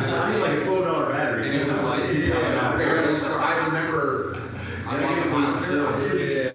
I need like a $12 battery. And it was like, barely start. I remember, I walked by myself. Yeah.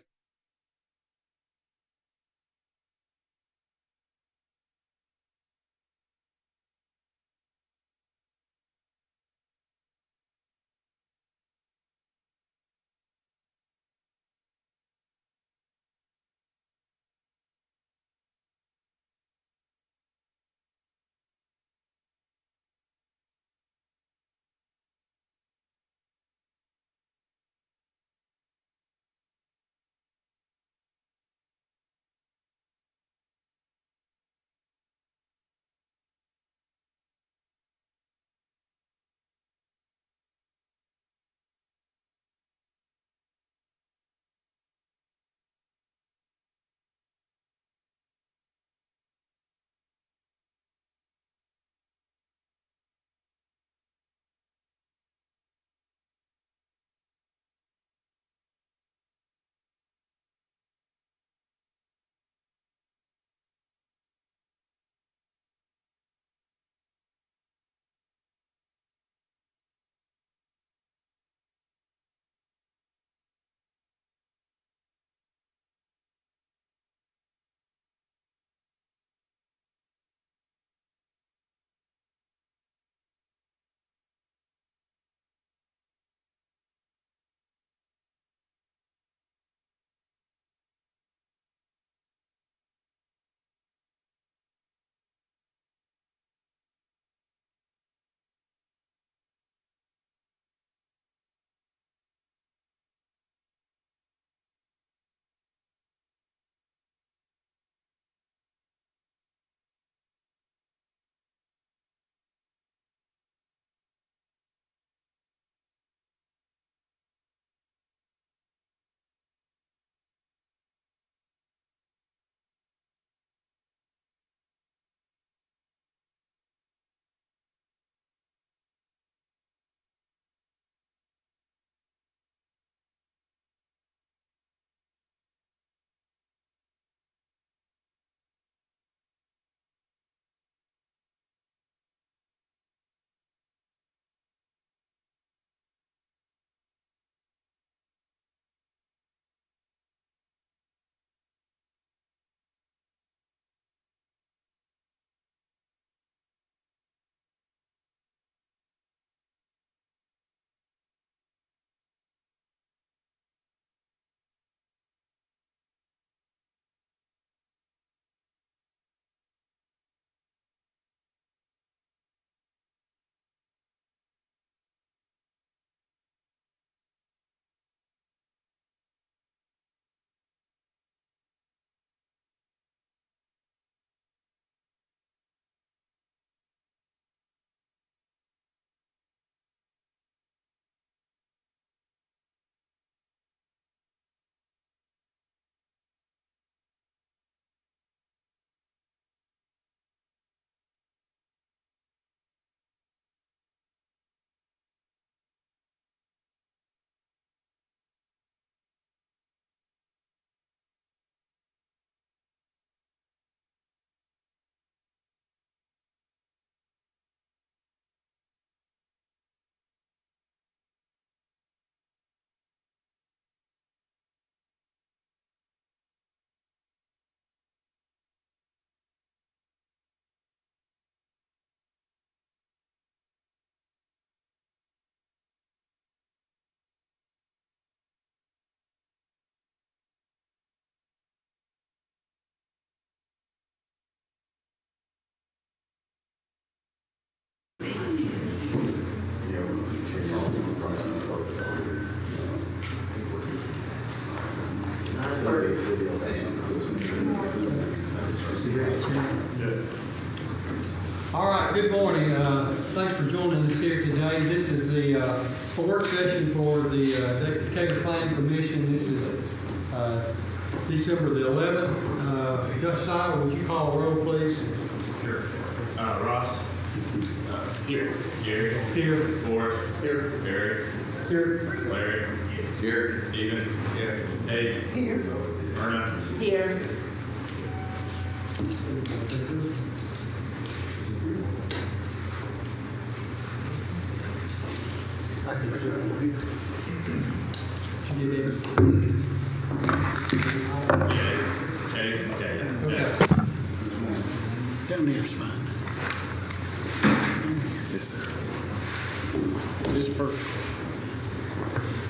All right, good morning. Thanks for joining us here today. This is the work session for the Decatur Planning Commission. This is December the 11th. Judge Seiler, would you call the roll, please? Sure. Ross. Here. Gary. Here. Forrest. Here. Barry. Here. Larry. Here. Stephen. Here. Dave. Here. Myrna. Here. You did. Okay. Down here's fine. Yes, sir. This is perfect.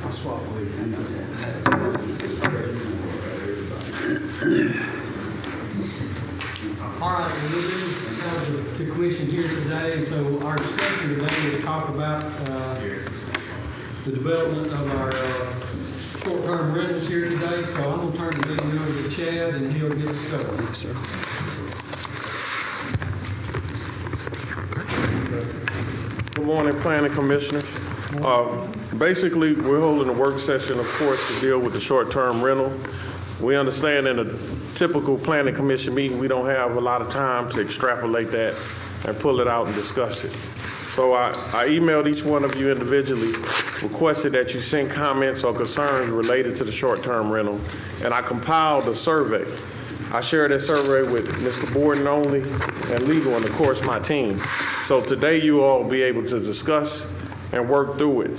I'll swap with All right, well, we do have the commission here today, and so our discussion today is talk about the development of our short-term rentals here today. So I'm gonna turn the meeting over to Chad, and he'll get us started. Yes, sir. Good morning, planning commissioners. Basically, we're holding a work session, of course, to deal with the short-term rental. We understand in a typical planning commission meeting, we don't have a lot of time to extrapolate that and pull it out and discuss it. So I emailed each one of you individually, requested that you send comments or concerns related to the short-term rental, and I compiled a survey. I shared that survey with Mr. Borden only and legal, and of course my team. So today you all will be able to discuss and work through it.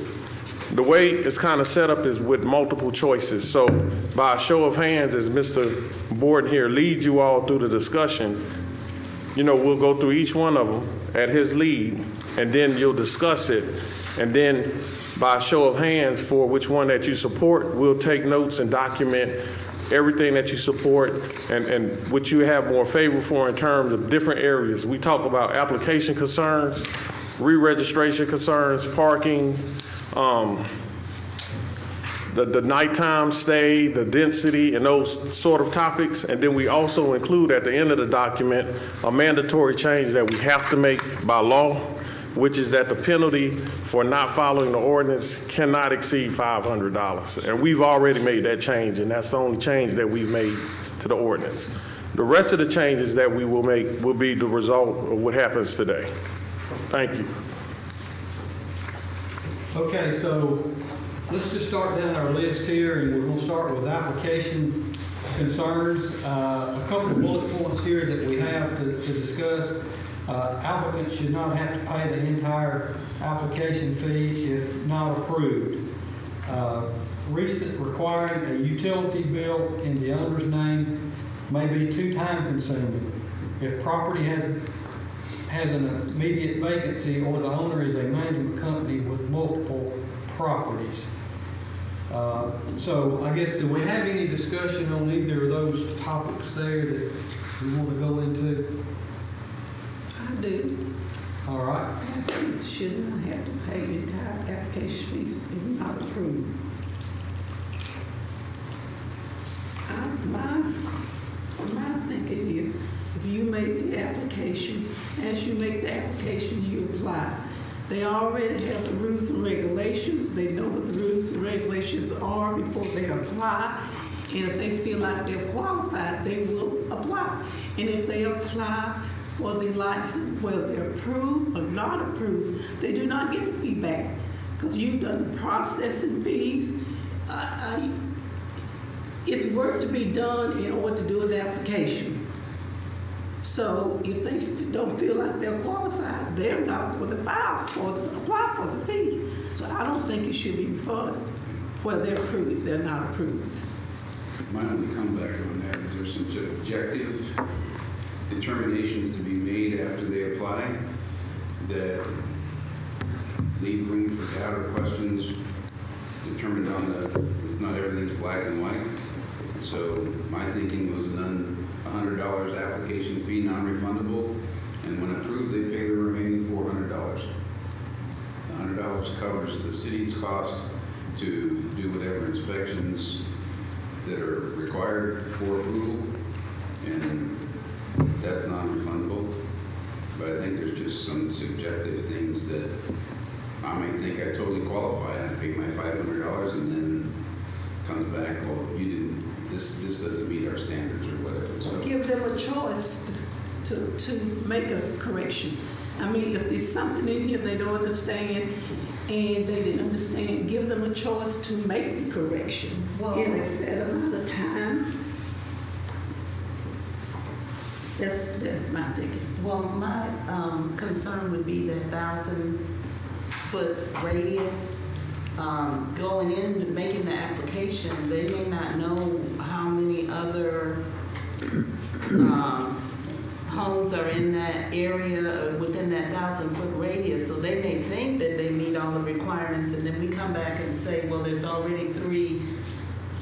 The way it's kind of set up is with multiple choices. So by a show of hands, as Mr. Borden here leads you all through the discussion, we'll go through each one of them at his lead, and then you'll discuss it. And then by a show of hands for which one that you support, we'll take notes and document everything that you support and what you have more favor for in terms of different areas. We talk about application concerns, re-registration concerns, parking, the nighttime stay, the density, and those sort of topics. And then we also include at the end of the document a mandatory change that we have to make by law, which is that the penalty for not following the ordinance cannot exceed $500. And we've already made that change, and that's the only change that we've made to the ordinance. The rest of the changes that we will make will be the result of what happens today. Thank you. Okay, so let's just start down our list here, and we're going to start with application concerns. A couple of bullet points here that we have to discuss. Applicants should not have to pay the entire application fee if not approved. Recent requiring a utility bill in the owner's name may be too time consuming. If property has an immediate vacancy or the owner is a management company with multiple properties. So I guess, do we have any discussion on either of those topics there that we want to go into? I do. All right. Applicants should not have to pay the entire application fees if not approved. My thinking is, if you make the application, as you make the application, you apply. They already have the rules and regulations. They know what the rules and regulations are before they apply. And if they feel like they're qualified, they will apply. And if they apply for the license, whether they're approved or not approved, they do not get the feedback because you've done the processing fees. It's work to be done in order to do the application. So if they don't feel like they're qualified, they're not going to apply for the fee. So I don't think it should be refunded whether they're approved if they're not approved. My only comeback on that is there's some subjective determinations to be made after they apply that leave room for doubt or questions determined on not everything's black and white. So my thinking was none $100 application fee non-refundable, and when approved they pay the remaining $400. The $100 covers the city's cost to do whatever inspections that are required for approval, and that's non-refundable. But I think there's just some subjective things that I might think I totally qualify and I pay my $500 and then comes back, oh, you didn't, this doesn't meet our standards or whatever. So Give them a choice to make a correction. I mean, if there's something in here they don't understand and they didn't understand, give them a choice to make the correction in a set amount of time. That's my thinking. Well, my concern would be the 1,000-foot radius. going into making the application, they may not know how many other homes are in that area within that 1,000-foot radius. So they may think that they meet all the requirements, and then we come back and say, well, there's already 3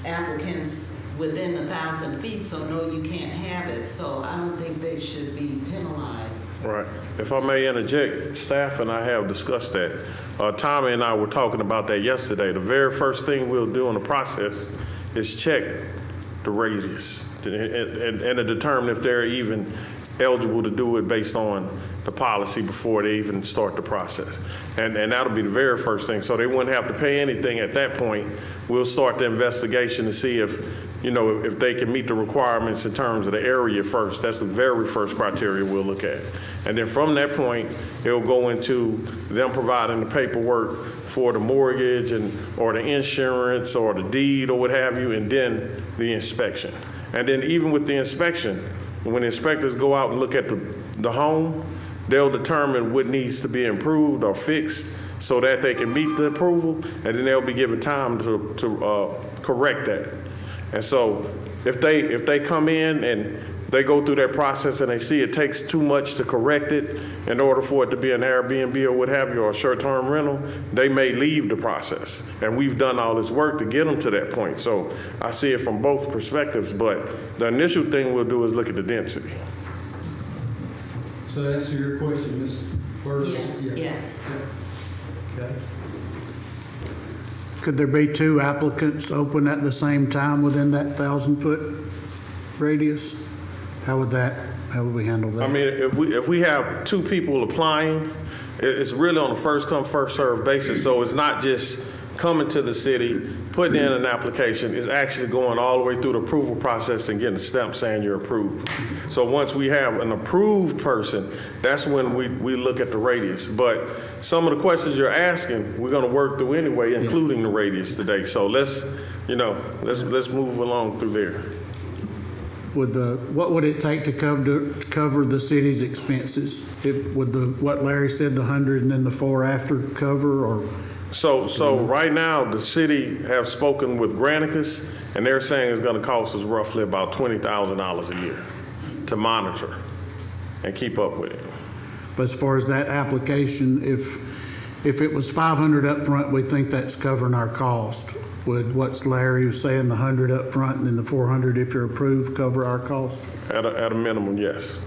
applicants within 1,000 feet, so no, you can't have it. So I don't think they should be penalized. Right. If I may interject, staff and I have discussed that. Tommy and I were talking about that yesterday. The very first thing we'll do in the process is check the radius and to determine if they're even eligible to do it based on the policy before they even start the process. And that'll be the very first thing. So they wouldn't have to pay anything at that point. We'll start the investigation to see if they can meet the requirements in terms of the area first. That's the very first criteria we'll look at. And then from that point, it'll go into them providing the paperwork for the mortgage or the insurance or the deed or what have you, and then the inspection. And then even with the inspection, when the inspectors go out and look at the home, they'll determine what needs to be improved or fixed so that they can meet the approval, and then they'll be given time to correct that. And so if they come in and they go through that process and they see it takes too much to correct it in order for it to be an Airbnb or what have you, or a short-term rental, they may leave the process. And we've done all this work to get them to that point. So I see it from both perspectives, but the initial thing we'll do is look at the density. So to answer your question, Ms. Burris? Yes, Yeah. yes. Okay. Could there be 2 applicants open at the same time within that 1,000-foot radius? How would we handle that? I mean, if we have 2 people applying, it's really on a first come, first served basis. So it's not just coming to the city, putting in an application. It's actually going all the way through the approval process and getting a stamp saying you're approved. So once we have an approved person, that's when we look at the radius. But some of the questions you're asking, we're going to work through anyway, including the radius today. So let's move along through there. What would it take to cover the city's expenses? Would what Larry said, the 100 and then the 4 after cover, or? So right now, the city have spoken with Granicus, and they're saying it's going to cost us roughly about $20,000 a year to monitor and keep up with it. But as far as that application, if it was 500 up front, we think that's covering our cost. Would what's Larry was saying, the 100 up front and then the 400 if you're approved, cover our cost? At a minimum, yes.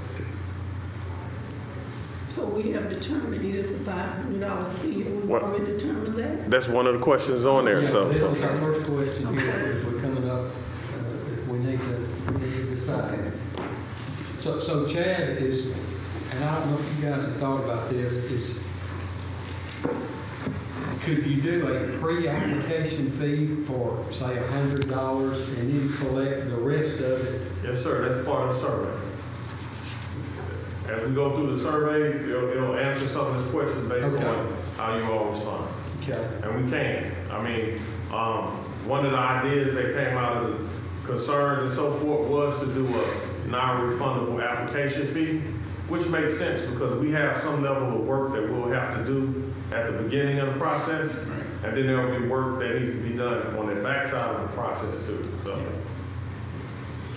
So we have determined it is a $500 fee, and we've What? already determined that? That's one of the questions on there. Yeah, So this is our first question here as we're coming up, if we need to decide. So Chad is, and I don't know if you guys have thought about this, could you do a pre-application fee for, say, $100 and then collect the rest of it? yes, sir. That's part of the survey. As we go through the survey, it'll answer some of these questions based on how you all respond. Okay. And we can. I mean, one of the ideas that came out of the concerns and so forth was to do a non-refundable application fee, which makes sense because we have some level of work that we'll have to do at the beginning of the process, and then there'll be work that needs to be done on the backside of the process too. So.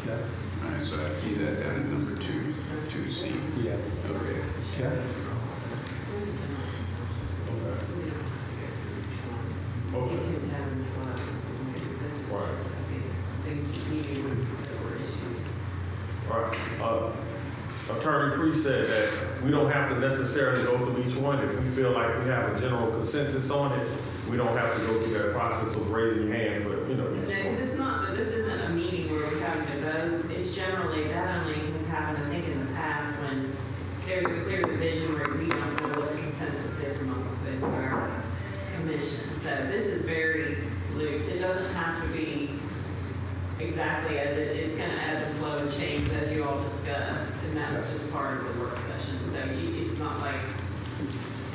Okay. All right, so I see that down as number 2C. Yeah. Okay. Okay. Right. Attorney Priest said that we don't have to necessarily go through each one. If we feel like we have a general consensus on it, we don't have to go through that process of raising your hand for, each one. Because it's not, this isn't a meeting where we're having to vote. It's generally, that only has happened, I think, in the past when there's a clear division where we don't know what the consensus is amongst our commission. So this is very loose. It doesn't have to be exactly as it's going to ebb and flow and change as you all discussed, and that's just part of the work session. So it's not like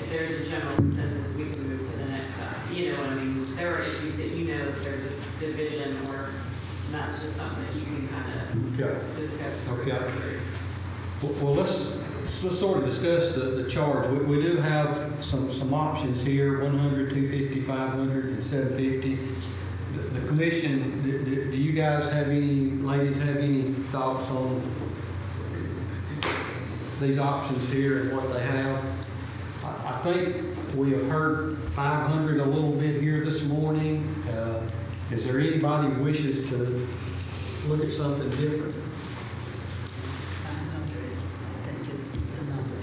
if there's a general consensus, we can move to the next step. You know what I mean? There are issues that you know if there's a division, or that's just something that you can kind of discuss. Okay. Well, let's sort of discuss the charge. We do have some options here, 100, 250, 500, and 750. The commission, do you guys have any, ladies, have any thoughts on these options here and what they have? I think we have heard 500 a little bit here this morning. Is there anybody who wishes to look at something different? 500, I think is the number.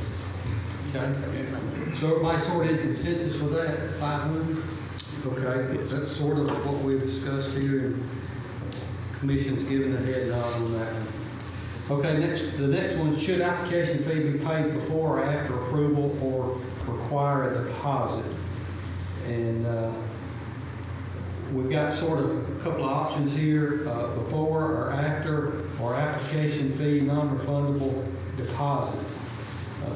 Okay. So everybody sort of in consensus with that, 500? Okay, that's sort of what we've discussed here, and Commission's given a head nod on that one. Okay, the next one, should application fee be paid before or after approval or require a deposit? And we've got sort of a couple of options here, before or after, or application fee, non-refundable deposit,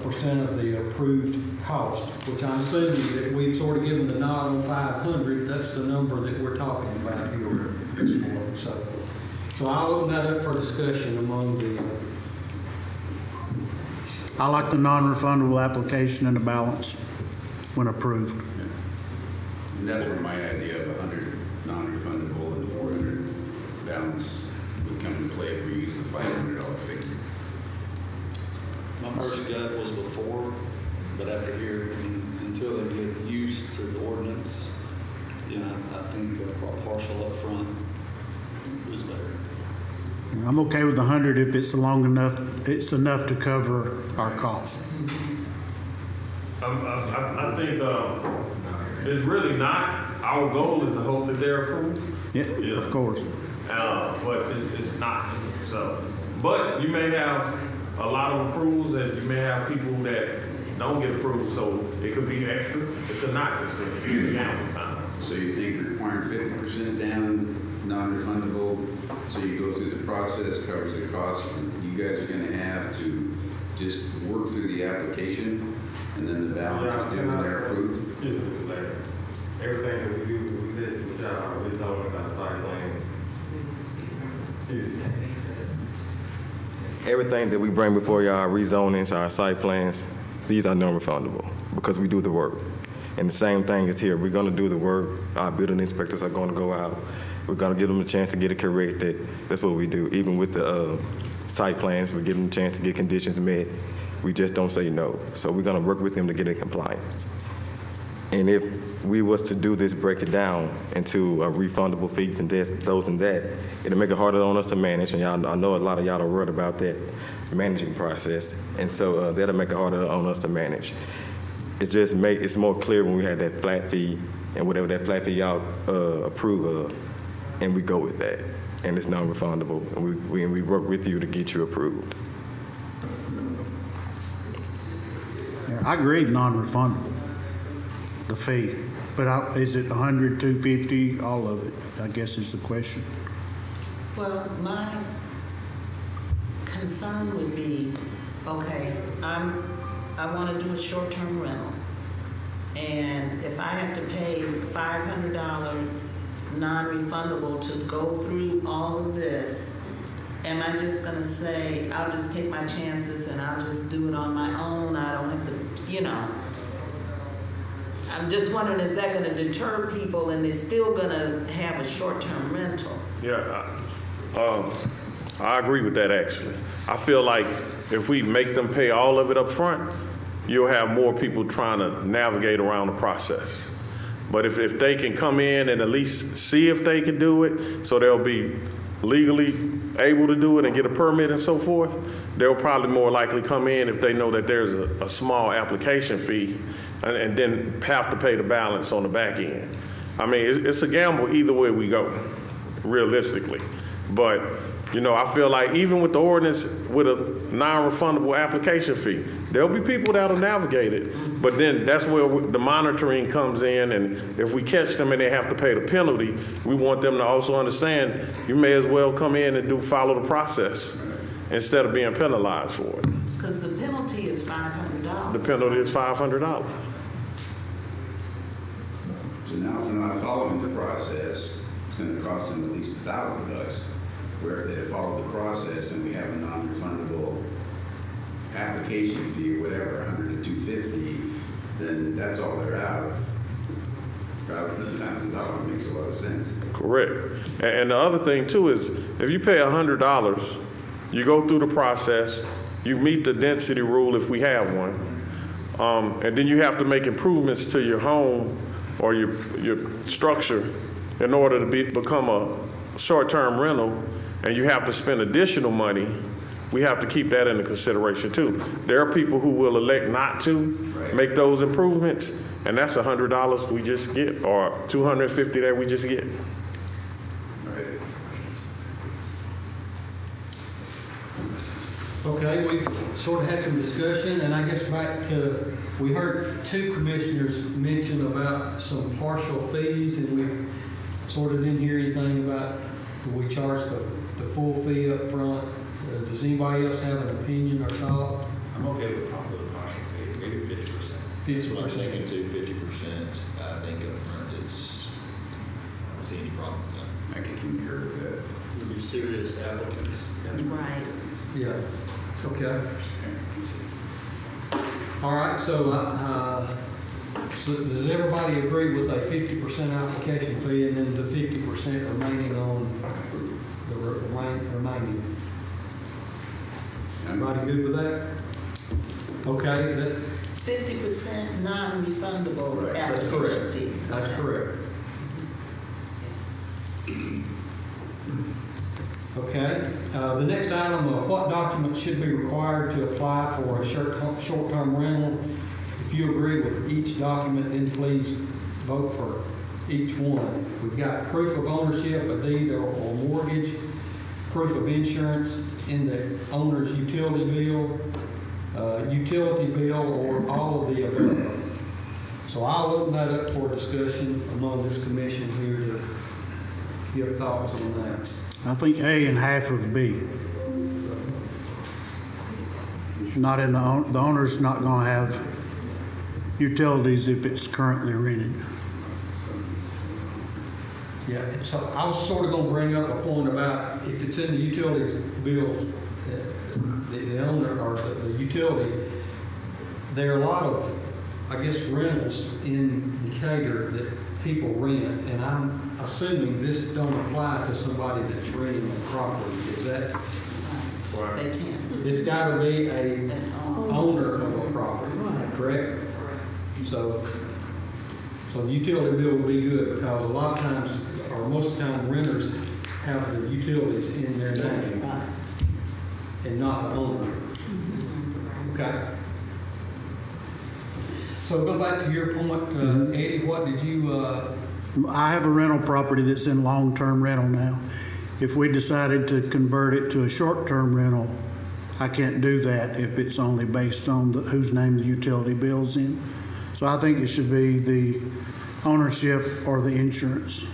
percent of the approved cost, which I'm assuming that we've sort of given the nod on 500. That's the number that we're talking about here this morning. So I'll open that up for discussion among the. I like the non-refundable application and the balance when approved. And that's where my idea of 100 non-refundable and 400 balance would come into play if we use the $500 figure. My first gut was before, but after here, I mean, until they get used to the ordinance, you know, I think a partial upfront is better. I'm okay with 100 if it's long enough, it's enough to cover our costs. I think it's really not. Our goal is to hope that they're approved. Yeah, of course. But it's not. So, but you may have a lot of approvals, and you may have people that don't get approved. So it could be extra. It could not be extra. So you think requiring 50% down, non-refundable, so you go through the process, covers the cost, you guys are gonna have to just work through the application, and then the balance is due when they're approved? Excuse me, Mr. Larry. Everything that we do, we did, which y'all already told us about site plans. Excuse me. Everything that we bring before y'all, rezonings, our site plans, these are non-refundable because we do the work. And the same thing is here. We're going to do the work. Our building inspectors are going to go out. We're going to give them a chance to get it corrected. That's what we do. Even with the site plans, we give them a chance to get conditions met. We just don't say no. So we're going to work with them to get in compliance. And if we was to do this, break it down into refundable fees and this, those and that, it'll make it harder on us to manage. And y'all, I know a lot of y'all are worried about that managing process. And so that'll make it harder on us to manage. It's more clear when we have that flat fee and whatever that flat fee y'all approve of, and we go with that. And it's non-refundable, and we work with you to get you approved. Yeah, I agree, non-refundable, the fee. But is it 100, 250, all of it, I guess is the question. Well, my concern would be, okay, I want to do a short-term rental, and if I have to pay $500 non-refundable to go through all of this, am I just going to say, I'll just take my chances and I'll just do it on my own? I don't have to, you know. I'm just wondering, is that going to deter people and they're still going to have a short-term rental? Yeah, I agree with that, actually. I feel like if we make them pay all of it up front, you'll have more people trying to navigate around the process. But if they can come in and at least see if they can do it, so they'll be legally able to do it and get a permit and so forth, they'll probably more likely come in if they know that there's a small application fee and then have to pay the balance on the back end. I mean, it's a gamble either way we go, realistically. But, you know, I feel like even with the ordinance with a non-refundable application fee, there'll be people that'll navigate it. But then that's where the monitoring comes in, and if we catch them and they have to pay the penalty, we want them to also understand you may as well come in and follow the process instead of being penalized for it. Because the penalty is $500. The penalty is $500. So now if they're not following the process, it's going to cost them at least $1,000. Where if they had followed the process and we have a non-refundable application fee or whatever, 100 to 250, then that's all they're out. Rather than $1,000 makes a lot of sense. Correct. And the other thing too is, if you pay $100, you go through the process, you meet the density rule if we have one, and then you have to make improvements to your home or your structure in order to become a short-term rental, and you have to spend additional money. We have to keep that into consideration too. There are people who will elect not to make those improvements, and that's $100 we just get, or $250 that we just get. Right. Okay, we've sort of had some discussion, and I guess back to, we heard two commissioners mention about some partial fees, and we sort of didn't hear anything about, do we charge the full fee up front? Does anybody else have an opinion or thought? I'm okay with probably the partial fee, maybe 50%. That's what I'm thinking too, 50%, I think up front is, I don't see any problem with that. I can concur with that. Would be serious applicants. Right. Yeah, okay. All right, so does everybody agree with a 50% application fee and then the 50% remaining on the remaining? Everybody good with that? Okay, 50% non-refundable that's application correct. fee. That's Okay. correct. Okay, the next item, what documents should be required to apply for a short-term rental? If you agree with each document, then please vote for each one. We've got proof of ownership, a deed or mortgage, proof of insurance in the owner's utility bill, or all of the above. So I'll open that up for discussion among this commission here to give thoughts on that. I think A and half of B. Not in the owner's not going to have utilities if it's currently rented. Yeah, so I was sort of going to bring up a point about if it's in the utility bill, the owner or the utility, there are a lot of, I guess, rentals in Decatur that people rent, and I'm assuming this don't apply to somebody that's renting a property. Is that? They can't. It's got to be a owner of a property, correct? So the utility bill will be good because a lot of times, or most of the time, renters have the utilities in their name and not the owner. Okay. So go back to your point, Eddie, what did you, I have a rental property that's in long-term rental now. If we decided to convert it to a short-term rental, I can't do that if it's only based on whose name the utility bill's in. So I think it should be the ownership or the insurance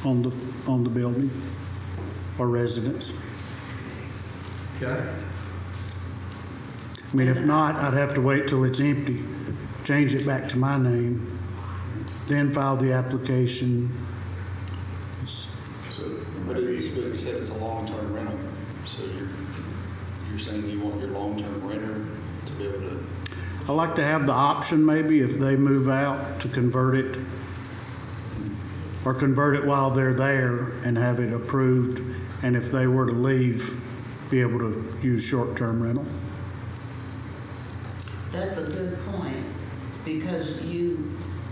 on the building or residence. okay? I mean, if not, I'd have to wait till it's empty, change it back to my name, then file the application. But you said it's a long-term rental, so you're saying you want your long-term renter to be able to. I like to have the option maybe if they move out to convert it or convert it while they're there and have it approved. And if they were to leave, be able to use short-term rental. That's a good point, because you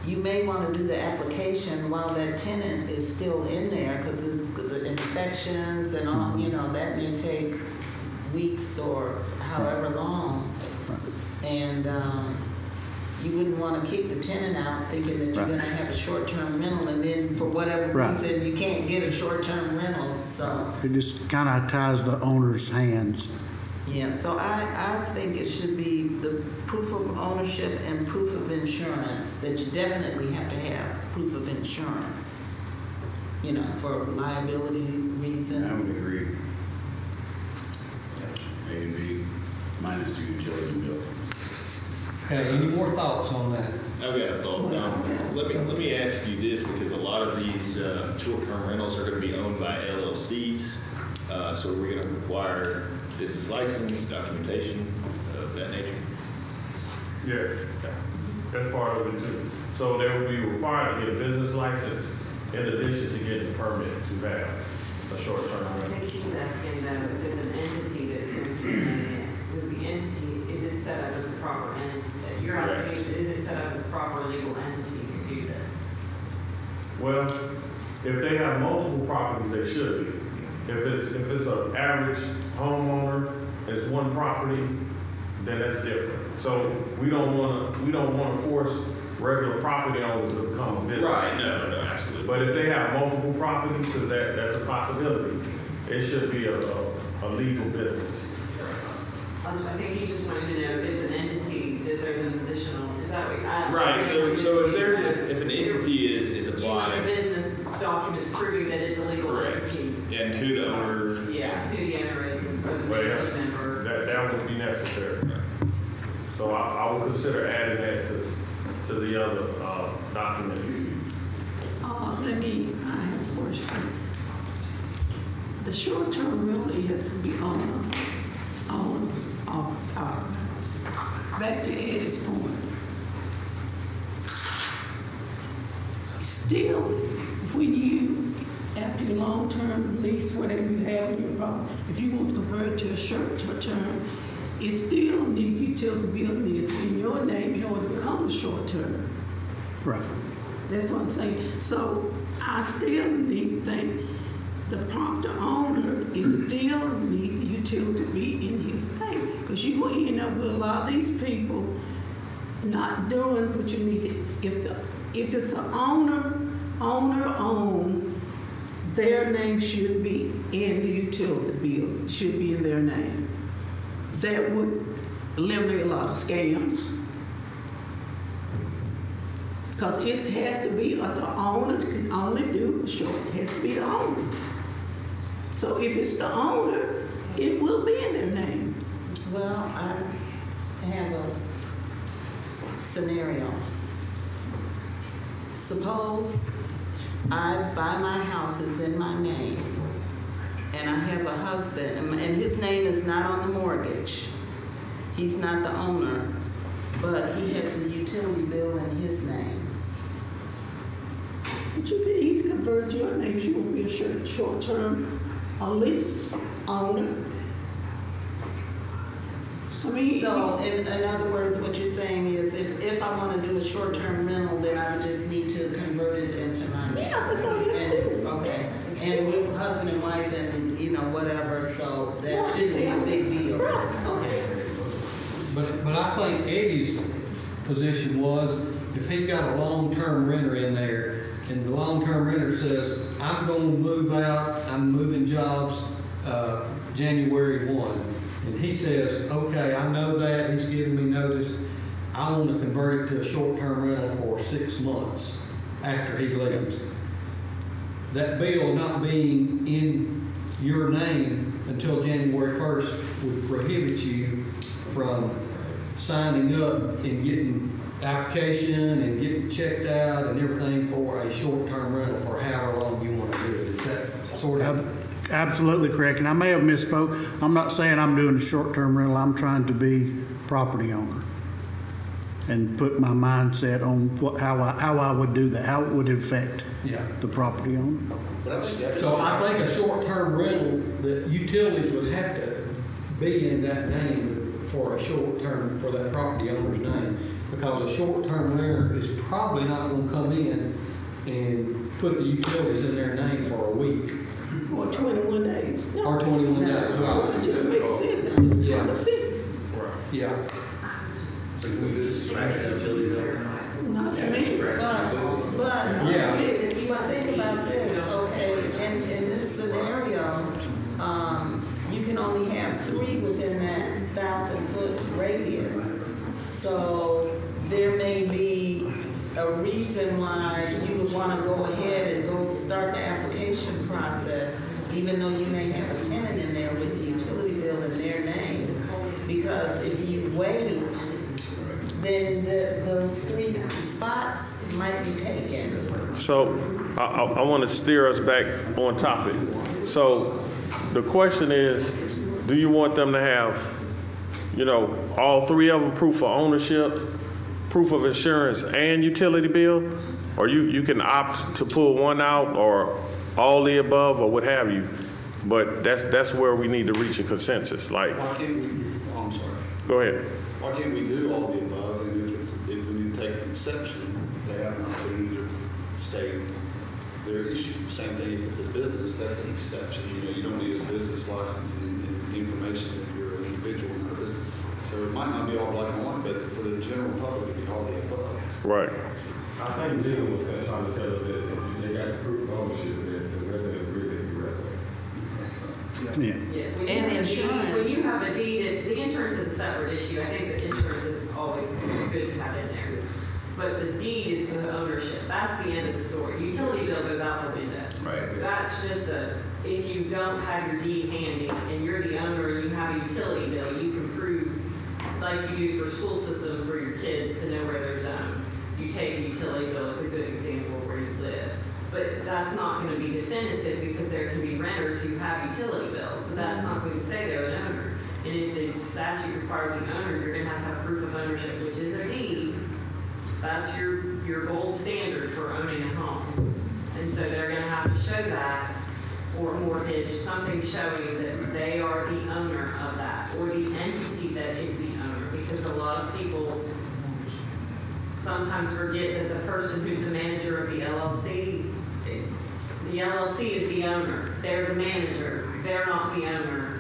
may want to do the application while that tenant is still in there, because it's inspections and all, that may take weeks or however long. And you wouldn't want to kick the tenant out thinking that you're going to have a short-term rental, and then for whatever reason, you can't get a short-term rental, so. It just kind of ties the owner's hands. Yeah, so I think it should be the proof of ownership and proof of insurance, that you definitely have to have proof of insurance, for liability reasons. I would agree. A and B minus the utility bill. Okay, any more thoughts on that? I've got a thought. Let me ask you this, because a lot of these short-term rentals are going to be owned by LLCs. So we're going to require business license, documentation, of that nature? Yeah, that's part of it too. So they would be required to get a business license in addition to getting a permit to have a short-term I rental. think he's asking though, if there's an entity that's going to be running it, does the entity, is it set up as a proper entity? You're asking, is it set up as a proper legal entity to do this? Well, if they have multiple properties, they should be. If it's an average homeowner, it's one property, then that's different. So we don't wanna force regular property owners to become a business. Right, no, absolutely. But if they have multiple properties, because that's a possibility, it should be a legal business. I think he just wanted to know if it's an entity, that there's an additional, is that what? Right, so if an entity is You want applied, a business documents proving that it's a legal correct, entity. and who the owner, Yeah, who the owner is, and whether Well, the member. that would be necessary. So I would consider adding that to the other document. I have a question. The short-term rental has to be on, back to Eddie's point. Still, when you, after your long-term lease, whatever you have in your property, if you want to convert it to a short-term, it still needs utility bill needs in your name in order to become a short-term. Right. That's what I'm saying. So I still think the property owner is still need the utility to be in his name. Because you will end up with a lot of these people not doing what you need. If it's an owner-owned, their name should be in the utility bill, should be in their name. That would eliminate a lot of scams. Because it has to be, the owner can only do short, it has to be the owner. So if it's the owner, it will be in their name. Well, I have a scenario. Suppose I buy my house, it's in my name, and I have a husband, and his name is not on the mortgage. He's not the owner, but he has the utility bill in his name. But you can easily convert your name, you won't be a short-term, lease owner. I mean, So, in other words, what you're saying is, if I want to do a short-term rental, then I would just need to convert it into my name. Yeah, that's all you have to do. Okay, and we're husband and wife and, whatever, so that shouldn't be a big deal. Okay. But I think Eddie's position was, if he's got a long-term renter in there, and the long-term renter says, I'm gonna move out, I'm moving jobs, January 1. And he says, okay, I know that, he's giving me notice, I want to convert it to a short-term rental for 6 months after he leaves. That bill not being in your name until January 1st would prohibit you from signing up and getting application and getting checked out and everything for a short-term rental for however long you want to do it. Is that sort of? Absolutely correct, and I may have misspoke. I'm not saying I'm doing a short-term rental, I'm trying to be property owner and put my mindset on how I would do that, how it would affect the property owner. So I think a short-term rental, the utilities would have to be in that name for a short term, for that property owner's name. Because a short-term renter is probably not gonna come in and put the utilities in their name for a week. or 21 days. Or 21 days, right. It just makes sense, it just Yeah. common sense. Yeah. Not to me. Yeah. But think about this, okay, in this scenario, you can only have 3 within that 1,000-foot radius. So there may be a reason why you would want to go ahead and go start the application process, even though you may have a tenant in there with the utility bill in their name. Because if you wait, then those 3 spots might be taken. So I want to steer us back on topic. So the question is, do you want them to have you know, all three of them, proof of ownership, proof of insurance, and utility bill? Or you can opt to pull one out, or all the above, or what have you. But that's where we need to reach a consensus, like, Why can't we, oh, I'm sorry. go ahead. Why can't we do all the above, and if we need to take an exception, they have an opportunity to state their issue. Same thing if it's a business, that's an exception. You know, you don't need a business license and information if you're an individual, not a business. So it might not be all black and white, but for the general public, it'd be all the above. Right. I think Bill was trying to tell us that if they got the proof of ownership, that the residents agree that you resident. Yeah. Yeah, when you And have a deed- insurance. When you have a deed, the insurance is a separate issue. I think the insurance is always good to have in there. But the deed is the ownership. That's the end of the story. Utility bill goes out the window. Right. That's just if you don't have your deed handy and you're the owner and you have a utility bill, you can prove, like you do for school systems for your kids to know where they're zoned. You take a utility bill, it's a good example of where you live. But that's not going to be definitive because there can be renters who have utility bills. So that's not going to say they're an owner. And if the statute requires the owner, you're going to have proof of ownership, which is a deed. That's your gold standard for owning a home. And so they're going to have to show that, or mortgage, something showing that they are the owner of that, or the entity that is the owner. Because a lot of people sometimes forget that the person who's the manager of the LLC is the owner. They're the manager. They're not the owner.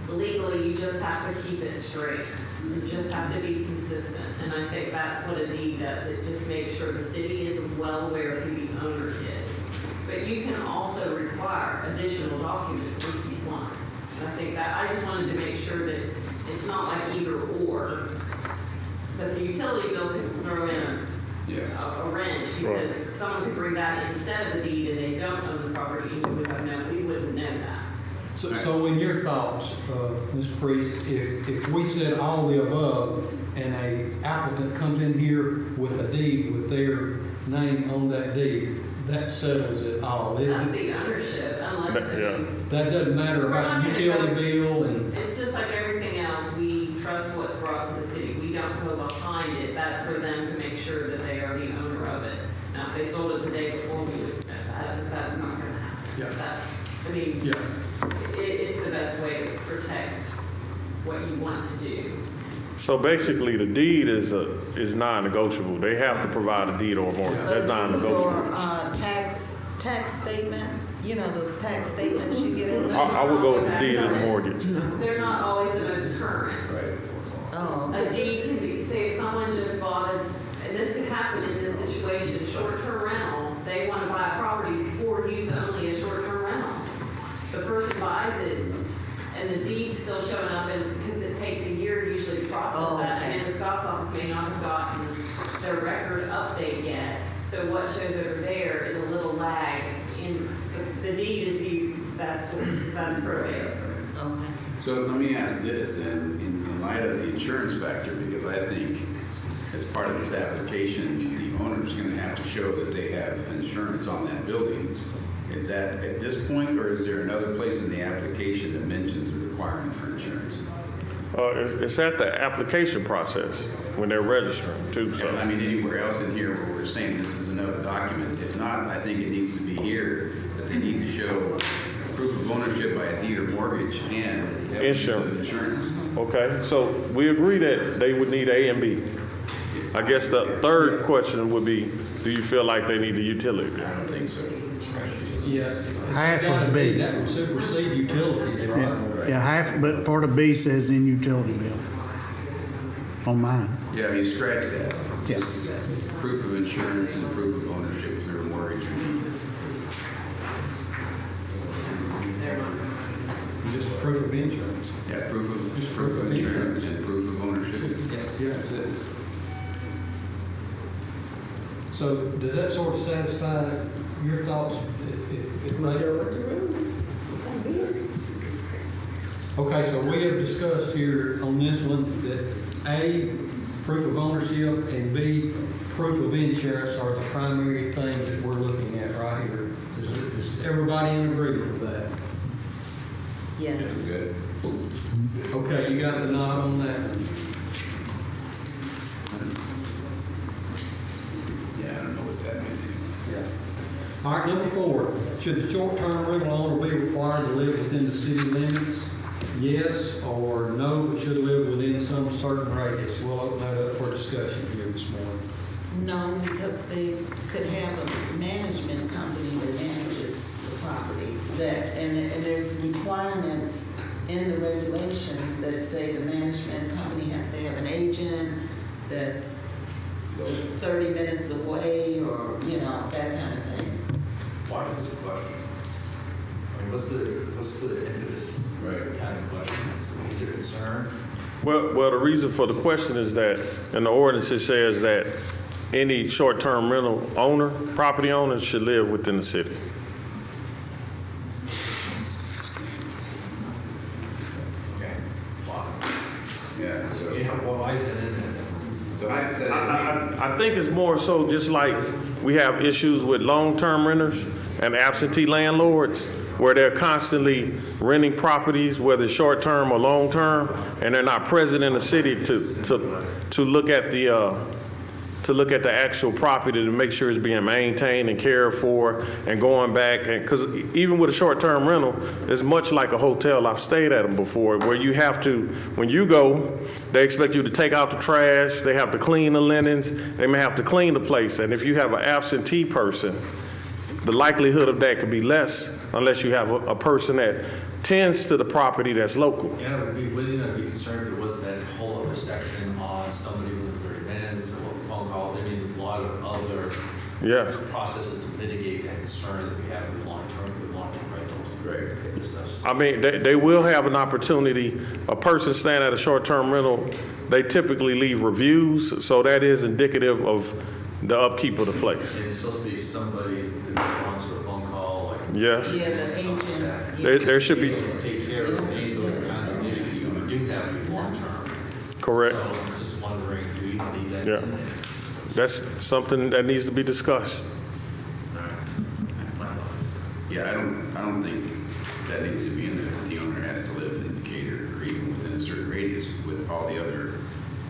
Legally, you just have to keep it straight. You just have to be consistent. And I think that's what a deed does. It just makes sure the city is well aware of who the owner is. But you can also require additional documents if you want. And I think that, I just wanted to make sure that it's not like either or. But the utility bill can throw in a wrench because someone could bring that instead of the deed and they don't own the property and we wouldn't know that. So in your thoughts, Ms. Priest, if we said all the above and a applicant comes in here with a deed with their name on that deed, that settles it all. That's the ownership, unlike That doesn't matter about utility bill and. It's just like everything else. We trust what's brought to the city. We don't go behind it. That's for them to make sure that they are the owner of it. Now, if they sold it the day before, we would know that. That's not going to happen. It's the best way to protect what you want to do. So basically, the deed is non-negotiable. They have to provide a deed or a mortgage. That's non-negotiable. Or tax statement, you know, those tax statements you get in. I would go with the deed and the mortgage. They're not always the most current. Oh, A deed can be, say if someone just bought it, and this could happen in this situation, short-term rental, they want to buy a property for use only as short-term rental. The person buys it, and the deed's still showing up, and because it takes a year usually to process that, and the Scott's office may not have gotten their record update yet. So what shows over there is a little lag in the deed is that's probate. okay. So let me ask this, and in light of the insurance factor, because I think as part of this application, the owner's going to have to show that they have insurance on that building. Is that at this point, or is there another place in the application that mentions the requirement for insurance? It's at the application process when they're registering too. So I mean, anywhere else in here where we're saying this is another document? If not, I think it needs to be here, that they need to show proof of ownership by a deed or mortgage and evidence of insurance. Okay, so we agree that they would need A and B. I guess the third question would be, do you feel like they need a utility bill? I don't think so. Yeah. Half of B. That would supersede utilities, right? Yeah, half, but part of B says in utility bill on mine. Yeah, you scratch that. Yeah. Proof of insurance and proof of ownership through a mortgage or deed. Just proof of insurance. Yeah, proof of insurance and proof of ownership. Yeah, that's it. So does that sort of satisfy your thoughts? Okay, so we have discussed here on this one that A, proof of ownership, and B, proof of insurance are the primary things that we're looking at right here. Is everybody in agreement with that? Yes. Good. Okay, you got the nod on that? Yeah, I don't know what that means. Yeah. All right, number 4, should the short-term rental owner be required to live within the city limits? Yes or no, but should live within some certain radius? We'll open that up for discussion here this morning. No, because they could have a management company that manages the property. And there's requirements in the regulations that say the management company has to have an agent that's 30 minutes away, or, you know, that kind of thing. Why is this a question? I mean, what's the impetus? Right. Kind of question? Is there concern? Well, the reason for the question is that in the ordinance it says that any short-term rental owner, property owner, should live within the city. Okay. Why? Yeah, so, Yeah, well, why is that in there? so hypothetically, I think it's more so just like we have issues with long-term renters and absentee landlords, where they're constantly renting properties, whether short-term or long-term, and they're not present in the city to look at the actual property to make sure it's being maintained and cared for and going back. And because even with a short-term rental, it's much like a hotel. I've stayed at them before, where you have to, when you go, they expect you to take out the trash, they have to clean the linens, they may have to clean the place. And if you have an absentee person, the likelihood of that could be less unless you have a person that tends to the property that's local. Yeah, would be willing to be concerned if there was that whole other section on somebody within 30 minutes or phone call. I mean, there's a lot of other Yes. processes to mitigate that concern that we have with long-term rentals. right. This stuff's- I mean, they will have an opportunity. A person staying at a short-term rental, they typically leave reviews, so that is indicative of the upkeep of the place. And it's supposed to be somebody who responds to a phone call, like. Yes. Yeah, the agent. There should be, Take care of any of those kinds of issues. We do have long-term. correct. So I'm just wondering, do we need that Yeah. in there? That's something that needs to be discussed. Yeah, I don't think that needs to be in there. The owner has to live in Decatur or even within a certain radius with all the other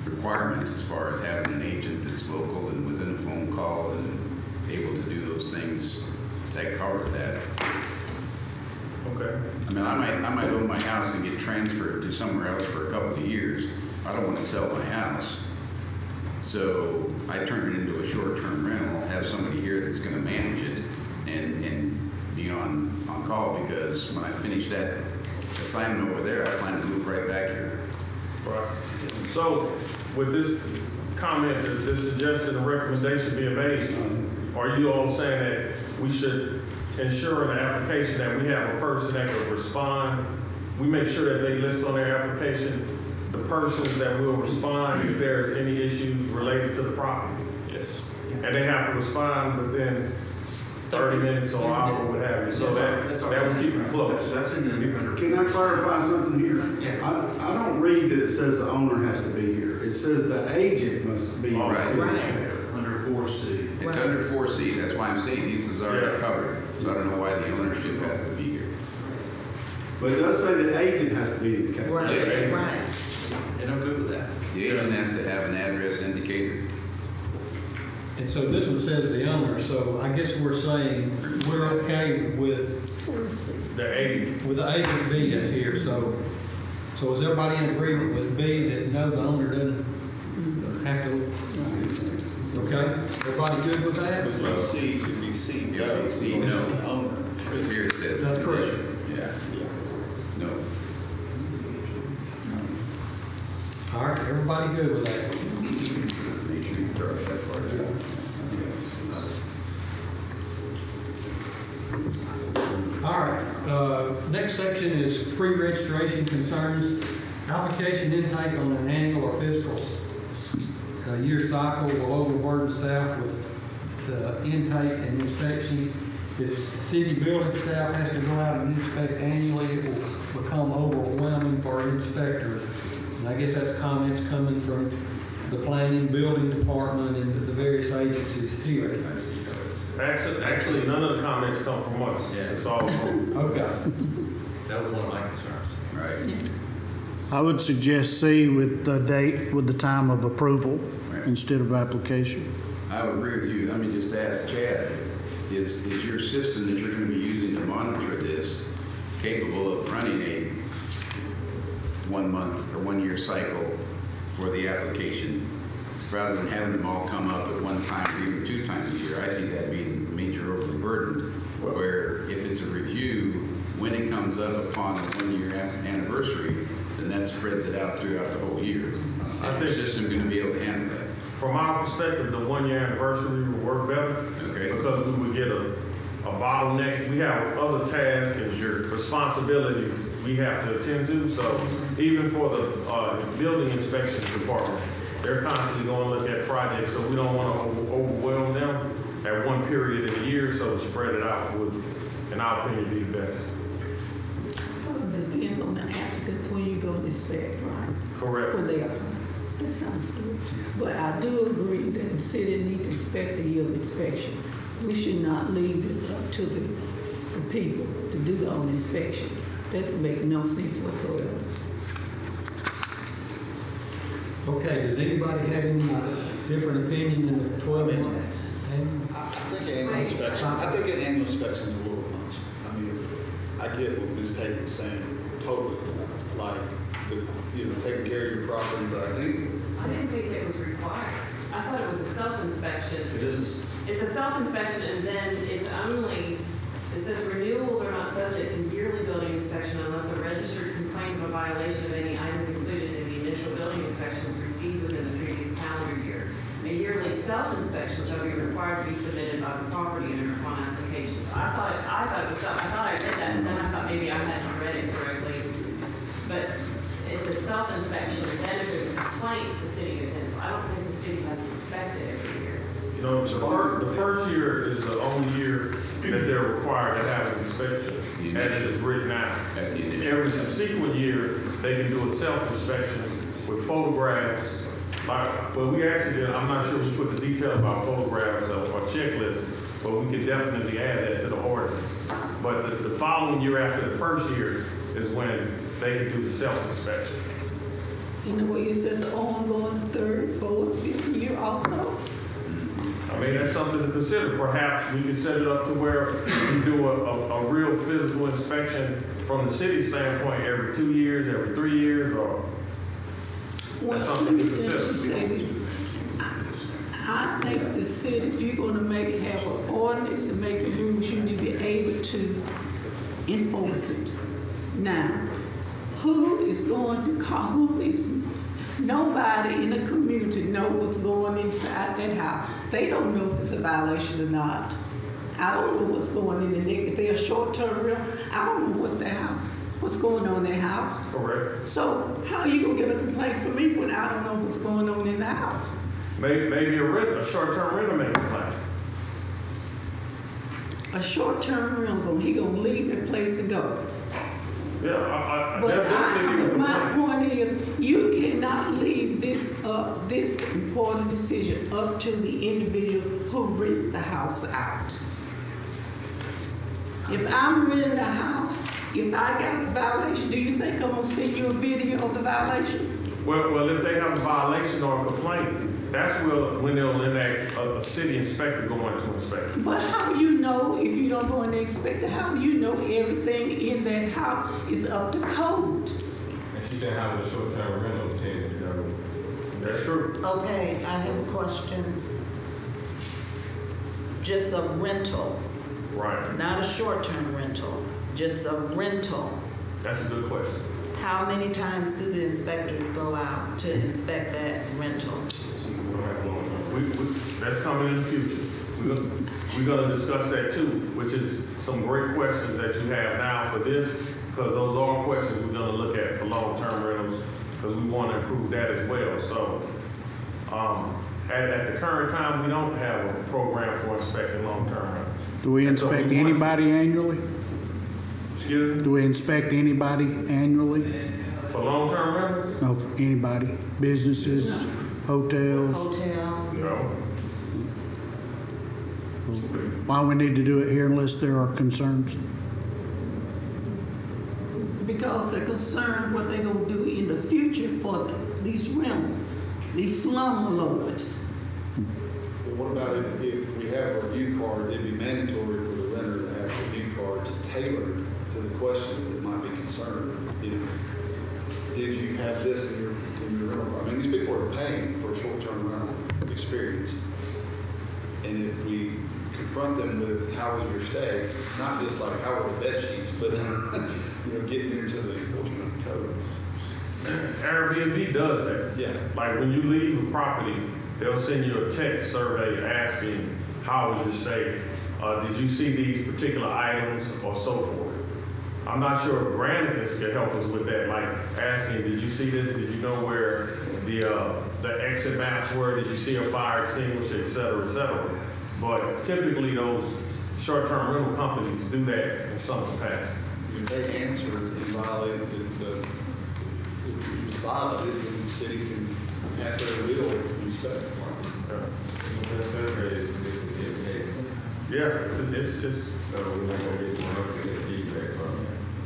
requirements as far as having an agent that's local and within a phone call and able to do those things that cover that. Okay. I mean, I might own my house and get transferred to somewhere else for a couple of years. I don't want to sell my house. So I turn it into a short-term rental, have somebody here that's going to manage it and be on call, because when I finish that assignment over there, I plan to move right back here. Right. So with this comment, this suggestion and recommendation being made, are you all saying that we should ensure in the application that we have a person that will respond? We make sure that they list on their application the persons that will respond if there's any issues related to the property. Yes. And they have to respond within 30 minutes or hour, what have you, so that will keep it close. That's in the. Can I clarify something here? Yeah. I don't read that it says the owner has to be here. It says the agent must be here. Right. Under 4C. It's under 4C, that's why I'm saying this is already covered. So I don't know why the ownership has to be here. But it does say the agent has to be in the case. Right, Yes. right. And I'm good with that. The agent has to have an address indicated. And so this one says the owner, so I guess we're saying we're okay with The agent. the agent being here, so is everybody in agreement with B that no, the owner doesn't have to? Okay, everybody good with that? If you see, Yeah, no, you see, no. the owner. Because here it says. That's correct. Yeah. No. All right, everybody good with that? Make sure you cross that part out. All right, next section is pre-registration concerns. Application intake on an annual or fiscal year cycle will overburden staff with the intake and inspection. If city building staff has to go out and inspect annually, it will become overwhelming for inspectors. And I guess that's comments coming from the planning, building department, and the various agencies here. Actually, none of the comments come from us. Yeah. It's all from Okay. That was one of my concerns. Right. I would suggest C with the date, with the time of approval Right. instead of application. I would agree with you. Let me just ask Chad, is your system that you're going to be using to monitor this capable of running a 1 month or 1 year cycle for the application rather than having them all come up at one time or even 2 times a year? I see that being major overly burdened, where if it's a review, when it comes up upon the 1 year anniversary, then that spreads it out throughout the whole year. I Is your think- system going to be able to handle that? From our perspective, the 1 year anniversary would work better. Okay. Because we would get a bottleneck. We have other tasks and responsibilities we have to attend to. So even for the building inspections department, they're constantly going to look at projects. So we don't want to overwhelm them at one period of the year. So to spread it out would, in our opinion, be best. So it depends on the applicant when you go to inspect, right? Correct. When they are. That sounds good. But I do agree that the city needs to inspect the year of inspection. We should not leave this up to the people to do their own inspection. That would make no sense whatsoever. Okay, does anybody have any different opinion than the 12 months? I think annual inspection, an annual inspection is a little much. I mean, I get what Ms. Tate is saying, totally, like, taking care of your property, but I think. I didn't think it was required. I thought it was a self-inspection. It is, It's a self-inspection and then it's only, it says renewals are not subject to yearly building inspection unless a registered complaint of a violation of any items included in the initial building inspections received within the previous calendar year. A yearly self-inspection shall be required to be submitted by the property owner upon application. So I thought I read that and then I thought maybe I hadn't read it correctly. But it's a self-inspection, then if there's a complaint, the city goes in. So I don't think the city has to inspect it every year. You know, the first year is the only year that they're required to have an inspection, as it is written out. Every subsequent year, they can do a self-inspection with photographs. Well, we actually did, I'm not sure we put the detail about photographs or checklists, but we could definitely add that to the ordinance. But the following year after the first year is when they can do the self-inspection. You know what you said, the ongoing 3rd, 4th, 5th year also? I mean, that's something to consider. Perhaps we could set it up to where we do a real physical inspection from the city standpoint every 2 years, every 3 years, or that's something to consider. I think the city, if you're gonna have an ordinance and make the rules, you need to be able to enforce it. Now, who is going to call, nobody in the community know what's going inside that house. They don't know if it's a violation or not. I don't know what's going in if they're a short-term rental, I don't know what's going on in their house. Correct. So how are you gonna get a complaint from me when I don't know what's going on in the house? Maybe a short-term rental may complain. A short-term rental, he gonna leave that place and go. Yeah, I But definitely give a my complaint. point is, you cannot leave this important decision up to the individual who rents the house out. If I'm renting a house, if I got a violation, do you think I'm gonna send you a video of the violation? Well, if they have a violation or a complaint, that's when they'll enact a city inspector going to inspect. But how do you know if you don't go in there inspect it? How do you know everything in that house is up to code? And she didn't have a short-term rental tenant, you know. That's true. Okay, I have a question. Just a rental, Right. not a short-term rental, just a rental. That's a good question. How many times do the inspectors go out to inspect that rental? That's coming in the future. We're gonna discuss that too, which is some great questions that you have now for this, because those are questions we're gonna look at for long-term rentals, because we want to improve that as well. So, at the current time, we don't have a program for inspecting long-term rentals. Do we And so inspect we want- anybody annually? Excuse me? Do we inspect anybody annually? For long-term rentals? No, anybody, businesses, hotels? Hotel? No. Why we need to do it here unless there are concerns? Because they're concerned what they're gonna do in the these rentals, these slum lords. But what about if we have a review card, it'd be mandatory for the renter to have a review cards tailored to the questions that might be concerned. Did you have this in your rental? I mean, these people are paying for a short-term rental experience. And if we confront them with how was your stay, not just like how are the bed sheets, but getting into the enforcement code. Airbnb does that. Yeah. Like when you leave a property, they'll send you a text survey asking, how was your stay? Did you see these particular items or so forth? I'm not sure if Granicus can help us with that, like asking, did you see this? Did you know where the exit maps were? Did you see a fire extinguisher, et cetera, et cetera? But typically those short-term rental companies do that in some capacity. If they answer and violate the violated, then the city can have their will inspect. Yeah, it's So we're not gonna get feedback from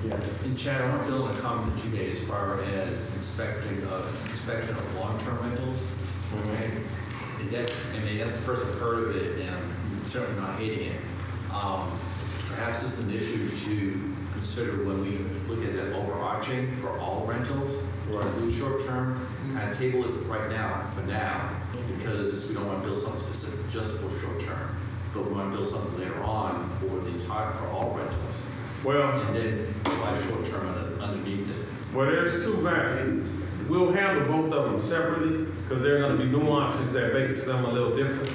them. And Chad, I want to build on a comment that you made as far as inspection of long-term rentals. Okay? Is that, I mean, that's the first I've heard of it, and I'm certainly not hating it. Perhaps it's an issue to consider when we look at that overarching for all rentals, or include short-term, kind of table it right now, for now, because we don't want to build something specific just for short-term, but we want to build something later on for the entire, for all rentals. well, And then provide short-term underneath it. well, there's two matters. We'll handle both of them separately because there are going to be nuances that make them a little different.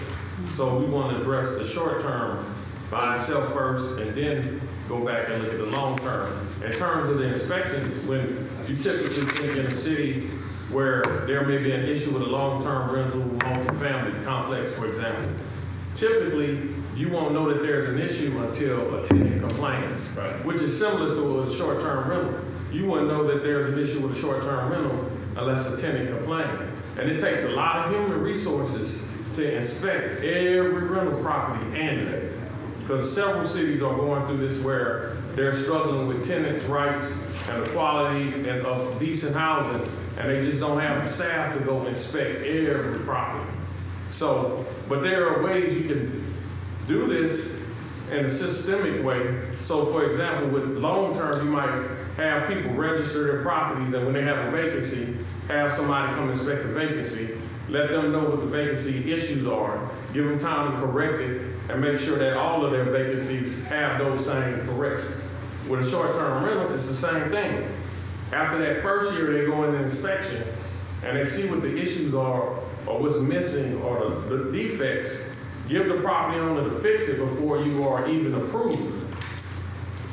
So we want to address the short term by itself first and then go back and look at the long term. In terms of the inspections, when you typically think in a city where there may be an issue with a long-term rental, multifamily complex, for example, typically you won't know that there's an issue until a tenant complains, which is similar to a short-term rental. You wouldn't know that there's an issue with a short-term rental unless a tenant complains. And it takes a lot of human resources to inspect every rental property annually. Because several cities are going through this where they're struggling with tenants' rights and the quality of decent housing, and they just don't have the staff to go inspect every property. So, but there are ways you can do this in a systemic way. So for example, with long-term, you might have people register their properties, and when they have a vacancy, have somebody come inspect the vacancy, let them know what the vacancy issues are, give them time to correct it, and make sure that all of their vacancies have those same corrections. With a short-term rental, it's the same thing. After that first year, they go in the inspection, and they see what the issues are, or what's missing, or the defects. Give the property owner to fix it before you are even approved.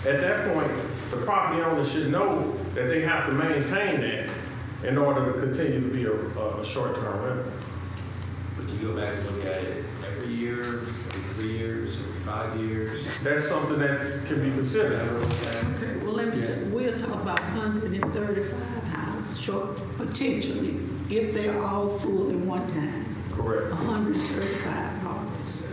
At that point, the property owner should know that they have to maintain that in order to continue to be a short-term rental. But you go back and look at it every year, every 3 years, every 5 years. That's something that can be considered. Okay, well, let me say, we'll talk about 135 houses, short, potentially, if they're all full at one time. Correct. 135 houses.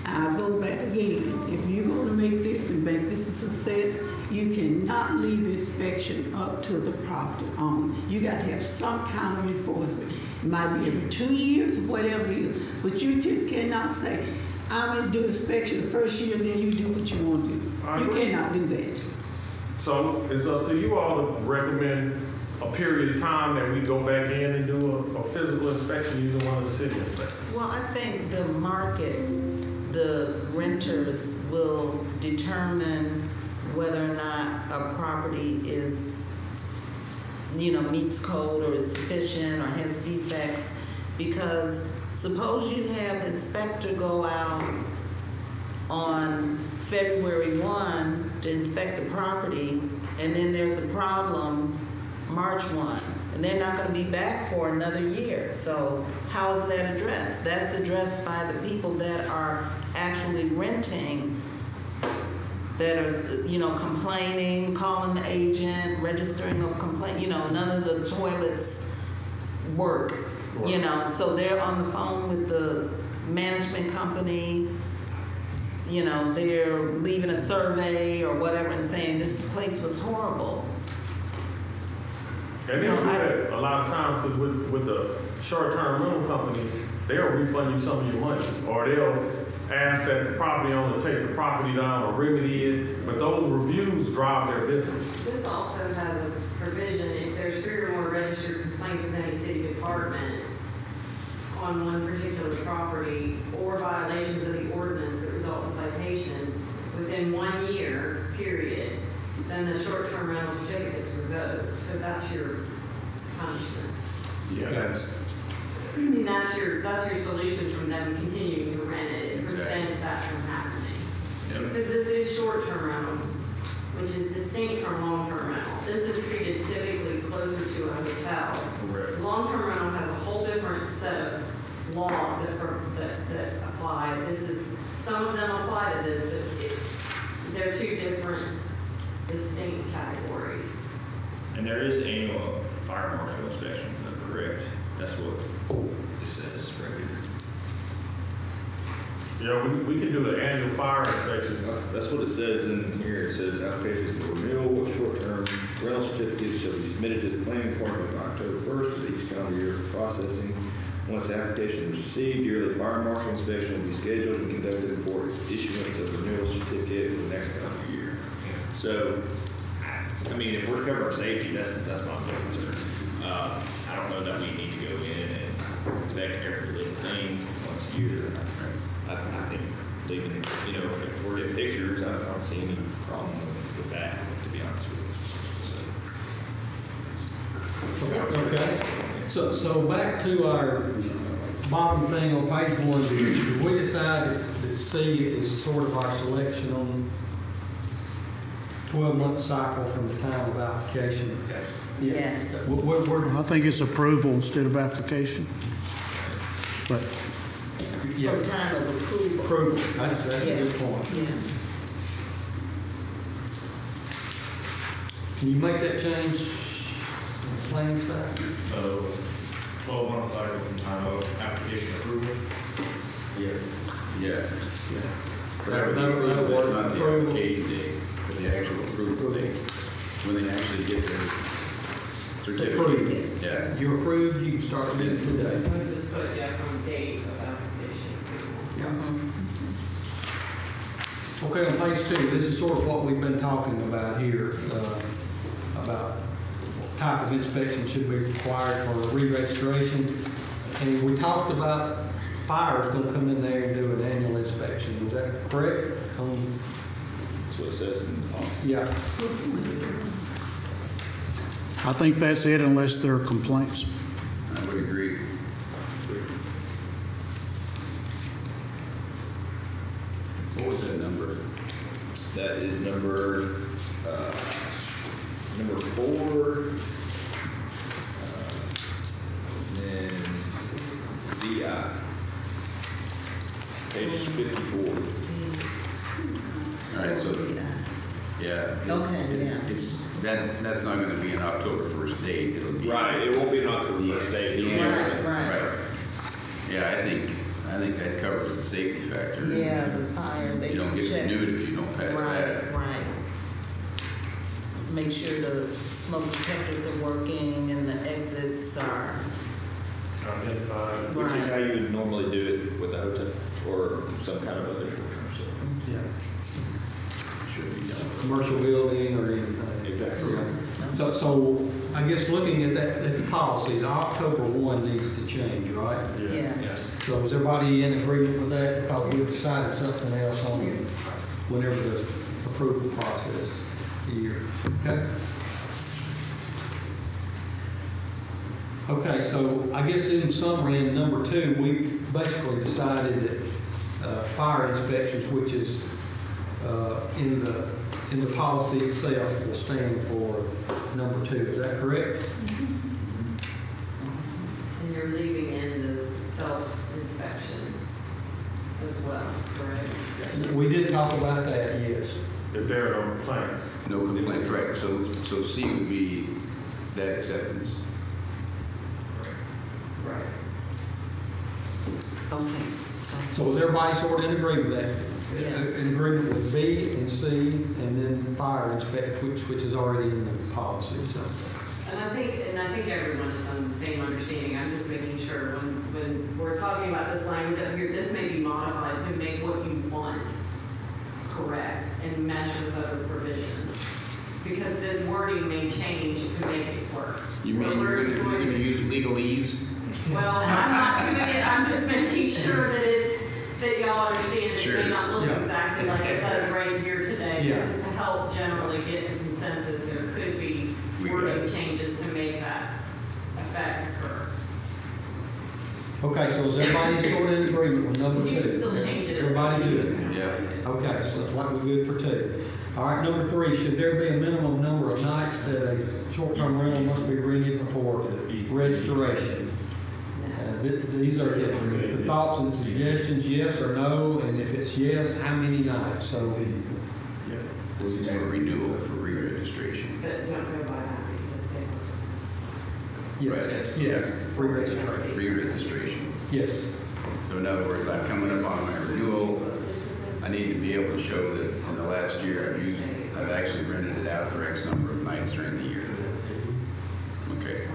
I'll go back again. If you're gonna make this and make this a success, you cannot leave inspection up to the property owner. You got to have some kind of enforcement. It might be every 2 years, whatever it is, but you just cannot say, I'm gonna do inspection the first year, and then you do what you want to do. You cannot do that. So it's up to you all to recommend a period of time that we go back in and do a physical inspection using one of the city inspectors. Well, I think the market, the renters will determine whether or not a property is, meets code or is sufficient or has defects. Because suppose you have the inspector go out on February 1 to inspect the property, and then there's a problem March 1, and they're not going to be back for another year. So how is that addressed? That's addressed by the people that are actually renting, that are, complaining, calling the agent, registering a complaint. None of the toilets work, so they're on the phone with the management company. They're leaving a survey or whatever and saying this place was horrible. And they do that a lot of times, because with the short-term rental companies, they'll refund you some of your money, or they'll ask that the property owner take the property down or remedy it, but those reviews drive their business. This also has a provision, if there's 3 or more registered complaints with any city department on one particular property, or violations of the ordinance that result in citation within 1 year, period, then the short-term rental certificate's revoked. So that's your punishment. Yeah, that's, I mean, that's your solution from them continuing to rent it. It Exactly. prevents that from happening. Yep. Because this is short-term rental, which is distinct from long-term rental. This is treated typically closer to a hotel. Correct. Long-term rental has a whole different set of laws that apply. Some of them apply to this, but they're 2 different distinct categories. And there is annual fire marshal inspections, is that correct? That's what it says right here. Yeah, we can do the annual fire inspection. That's what it says in here. It says applications for renewal of short-term rental certificates shall be submitted to the planning department by October 1st of each calendar year for processing. Once the application is received, yearly fire marshal inspection will be scheduled and conducted for issuance of renewal certificate for the next calendar year. So, I mean, if we're covering safety, that's my big concern. I don't know that we need to go in and inspect every little thing once a year. I think leaving, if we're getting pictures, I don't see any problem with that, to be honest with Okay, so back to our bottom thing on page 1, did we decide that C is sort of our selection on 12-month cycle from the time of application? Yes. I think it's approval instead of application. But Yeah, From time of approval. approval, that's a Yeah. good point. Yeah. Can you make that change on the planning side? So, 12-month cycle from time of application approval. yeah. That'll That's work. not the Approval. application date, but the actual approval date, when they actually get their certificate. Approved. Yeah. You approved, you can start bidding today. We just put, from date of application approval. Okay, on page 2, this is sort of what we've been talking about here, about what type of inspection should be required for re-registration. And we talked about fire is going to come in there and do an annual inspection. Is that correct? That's what it says in the policy. Yeah. I think that's it unless there are complaints. I would agree. What was that number? That is number 4. Then DI. Page 54. All right, so, yeah. Okay, That's not gonna be an October 1st date, it'll be. Right, it won't be an October 1st date. It'll be- Right. Yeah, I think that covers the safety factor. Yeah, the fire, they You don't get check. renewed if you don't pass that. Right. Make sure the smoke detectors are working and the exits are, Identified. Which is Right. how you would normally do it with a hotel or some kind of other short-term facility. Yeah. Should be done. Commercial building or anything. Exactly. Yeah. So I guess looking at that policy, the October 1 needs to change, right? yeah. Yes. So is everybody in agreement with that? Because we decided something else on whenever the approval process year. Okay? Okay, so I guess in summary, in number 2, we basically decided that fire inspections, which is in the policy itself, will stand for number 2. Is that correct? And you're leaving in the self-inspection as well, correct? We did talk about that, yes. If there are no complaints. No complaint, right, so C would be that acceptance. Right. Okay. So is everybody sort of in agreement with that? Yes. In agreement with B and C, and then fire inspect, which is already in the policy, so. And I think everyone is on the same understanding. I'm just making sure when we're talking about this language up here, this may be modified to make what you want correct and mesh with other provisions. Because the wording may change to make it work. You mean you're gonna use legalese? Well, I'm not doing it, I'm just making sure that y'all understand it Sure. may not look Yeah. exactly like it does right here today. Yeah. This is to help generally get the consensus. There could be wording changes to make that effect occur. Okay, so is everybody sort of in agreement with number 2? You can still change it. Everybody good? Yeah. Okay, so it's like we're good for 2. All right, number 3, should there be a minimum number of nights that a short-term rental must be rented before registration? These are different. The thoughts and suggestions, yes or no, and if it's yes, how many nights? So, This is for renewal, for re-registration. But don't go by that because they yes, yes, re-registration. Re-registration. Yes. So in other words, I'm coming up on my renewal. I need to be able to show that in the last year I've actually rented it out for X number of nights during the year. Okay.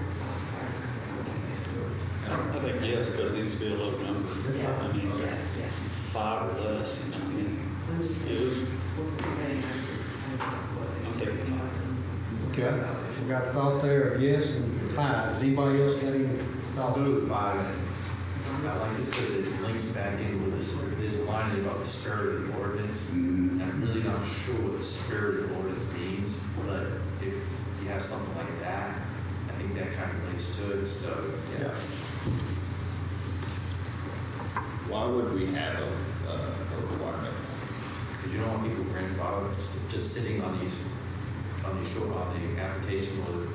I think yes, but it needs to be a low number. I mean, 5 or less, you know, I mean, it was, I'm thinking 5. Okay, we got a thought there of yes and 5. Does anybody else got any I'll thoughts? go with 5. I like this because it links back in with this, there's a line about the spirit of the ordinance. Mhm. And I'm really not sure what the spirit of the ordinance means, but if you have something like that, I think that kind of links to it, so, yeah. Why would we have a requirement? Because you don't want people grandfathered just sitting on these short, on the application or the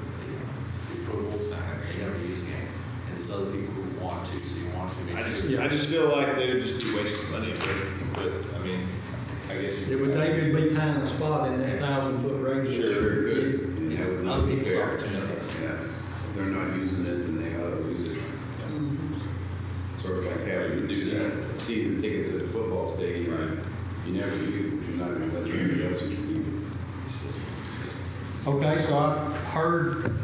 approvals, and you're never using it. And there's other people who want to, so you want to make sure. I just feel like they would just be wasting money, but, I mean, I guess you. It would David be time and spot in that 1,000-foot radius? Sure, good. And that would not be fair. Opportunities. Yeah. If they're not using it, then they ought to lose it. Sort of like having season tickets at a football stadium. Right. You never use, you're not going to let somebody else use it. Okay, so I've heard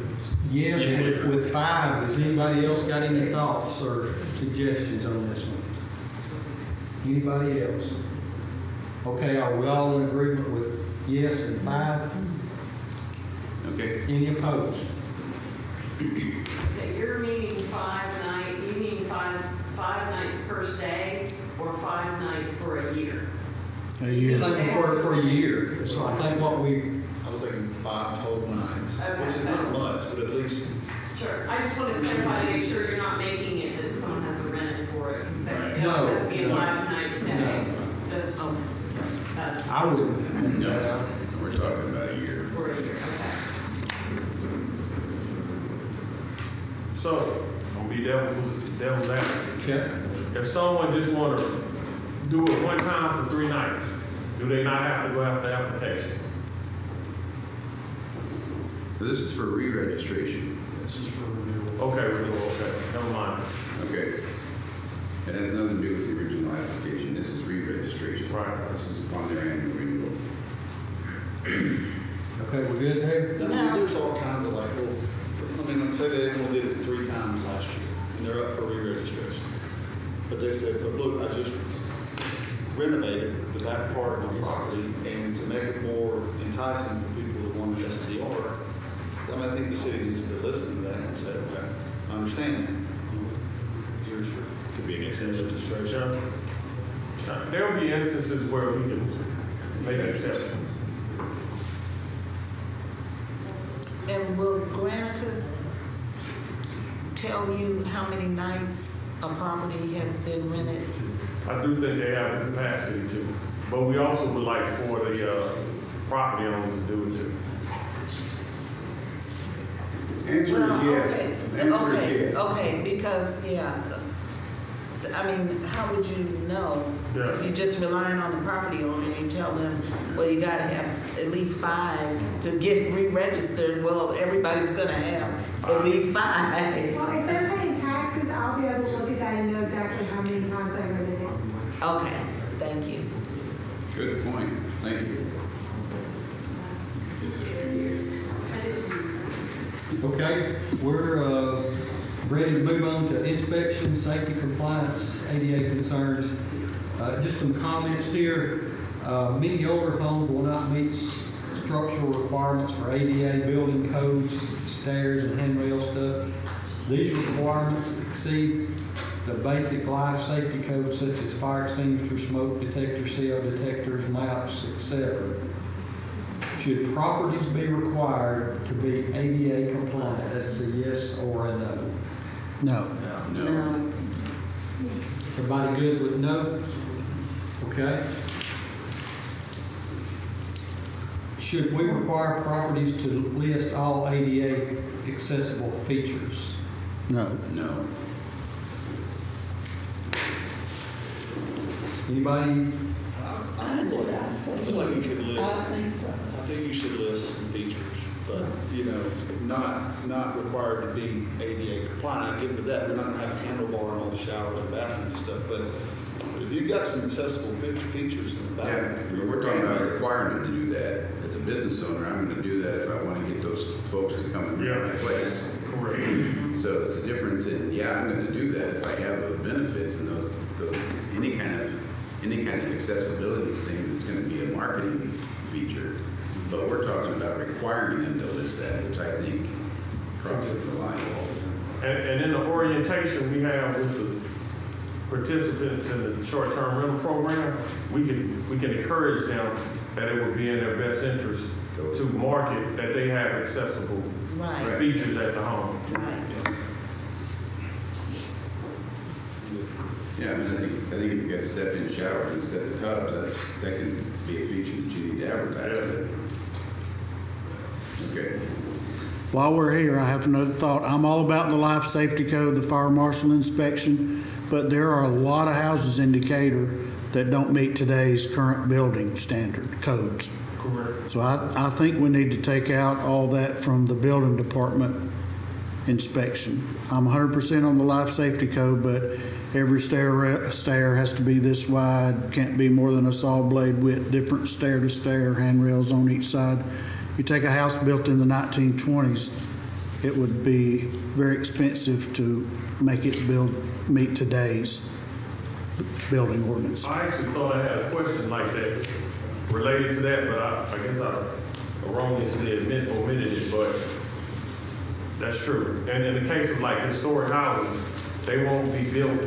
yes with 5. Does anybody else got any thoughts or suggestions on this one? Anybody else? Okay, are we all in agreement with yes and 5? Okay? Any opposed? Okay, you're meaning 5 nights, you mean five nights per stay or 5 nights for a year? A year. For a year. So I think what I was thinking 5 total nights, Okay. which is not much, but at least, Sure, I just want to clarify to make sure you're not making it that someone has to rent it for it. Right. No, it has to be a No. 5-night stay. No. Just, that's I wouldn't. No, we're talking about a year. for a year, okay. So, I'm gonna be devil's advocate. Okay. If someone just wanna do it one time for 3 nights, do they not have to go after the application? So this is for re-registration. This is for renewal. Okay, never mind. Okay. It has nothing to do with the original application. This is re-registration. Right. This is upon their annual renewal. Okay, we're good there? there's all kinds of like, well, I mean, let's say they only did it 3 times last year, and they're up for re-registration. But they said, look, I just renovated the back part of my property, and to make it more enticing for people that want an SDR, I mean, I think the city needs to listen to that and say, okay, I understand that. Here's your, Could be an exception. registration. There'll be instances where we can make an exception. And will Granicus tell you how many nights a property has been rented? I do think they have the capacity to, but we also would like for the property owners to do it too. Answer Well, is yes. okay, Answer is okay, yes. okay, because, yeah, I mean, how would you know? Yeah. If you're just relying on the property owner and you tell them, well, you gotta have at least 5 to get re-registered, well, everybody's gonna have at least 5. Well, if they're paying taxes, I'll be able to look at that and know exactly how many times they rented it. Okay, thank you. Good point. Thank you. Okay, we're ready to move on to inspection, safety compliance, ADA concerns. Just some comments here. Many older homes will not meet structural requirements for ADA building codes, stairs and handrail stuff. These requirements exceed the basic life safety codes such as fire extinguisher, smoke detector, CO detectors, maps, etc. Should properties be required to be ADA compliant? That's a yes or a no. No. No. Everybody good with no? Okay. Should we require properties to list all ADA accessible features? No. No. Anybody? I would, I I feel like you could list. I think so. I think you should list some features, but, you know, not required to be ADA compliant. I get with that, we're not gonna have a handlebar on all the showers and bathrooms and stuff, but if you've got some accessible features in the Yeah, back. we're talking about requiring them to do that. As a business owner, I'm gonna do that if I wanna get those folks to come into my place. Correct. So it's a difference in, yeah, I'm gonna do that if I have those benefits and those any kind of accessibility thing that's gonna be a marketing feature. But we're talking about requiring them to list that, which I think crosses the line. And in the orientation we have with the participants in the short-term rental program, we can encourage them that it would be in their best interest to market that they have accessible Right. features at the home. Right. Yeah, I think if you got step-in showers instead of tubs, that can be a feature that you need to advertise. Okay. While we're here, I have another thought. I'm all about the life safety code, the fire marshal inspection, but there are a lot of houses in Decatur that don't meet today's current building standard codes. Correct. So I think we need to take out all that from the building department inspection. I'm 100% on the life safety code, but every stair has to be this wide, can't be more than a saw blade width, different stair to stair, handrails on each side. You take a house built in the 1920s, it would be very expensive to make it meet today's building ordinance. I actually thought I had a question like that related to that, but I guess I erroneously omitted it, but that's true. And in the case of like historic houses, they won't be built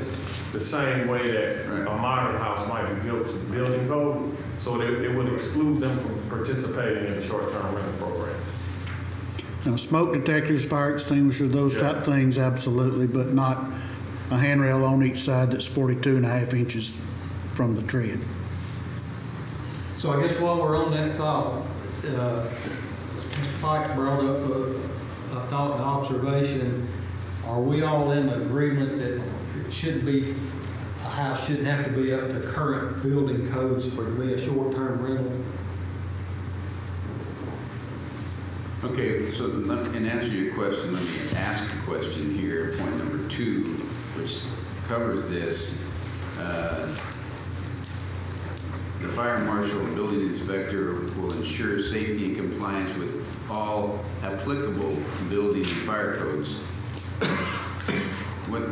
the same way that a modern house might be built to building code, so it would exclude them from participating in the short-term rental program. Now, smoke detectors, fire extinguishers, those type things, absolutely, but not a handrail on each side that's 42.5 inches from the tread. So I guess while we're on that thought, Mr. Pike brought up a thought and observation. Are we all in agreement that it shouldn't be, a house shouldn't have to be up to current building codes for it to be a short-term rental? Okay, so in answer to your question, let me ask a question here, point number 2, which covers this. The fire marshal and building inspector will ensure safety and compliance with all applicable building and fire codes. What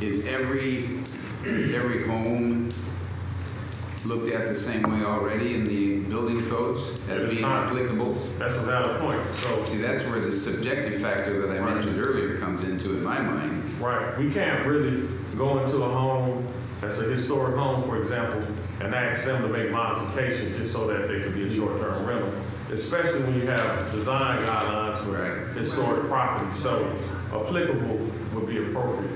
is every home looked at the same way already in the building codes as being applicable? That's a valid point. So see, that's where the subjective factor that I mentioned earlier comes into in my mind. Right. We can't really go into a home that's a historic home, for example, and ask them to make modifications just so that they could be a short-term rental, especially when you have design guidelines for historic properties. So applicable would be appropriate.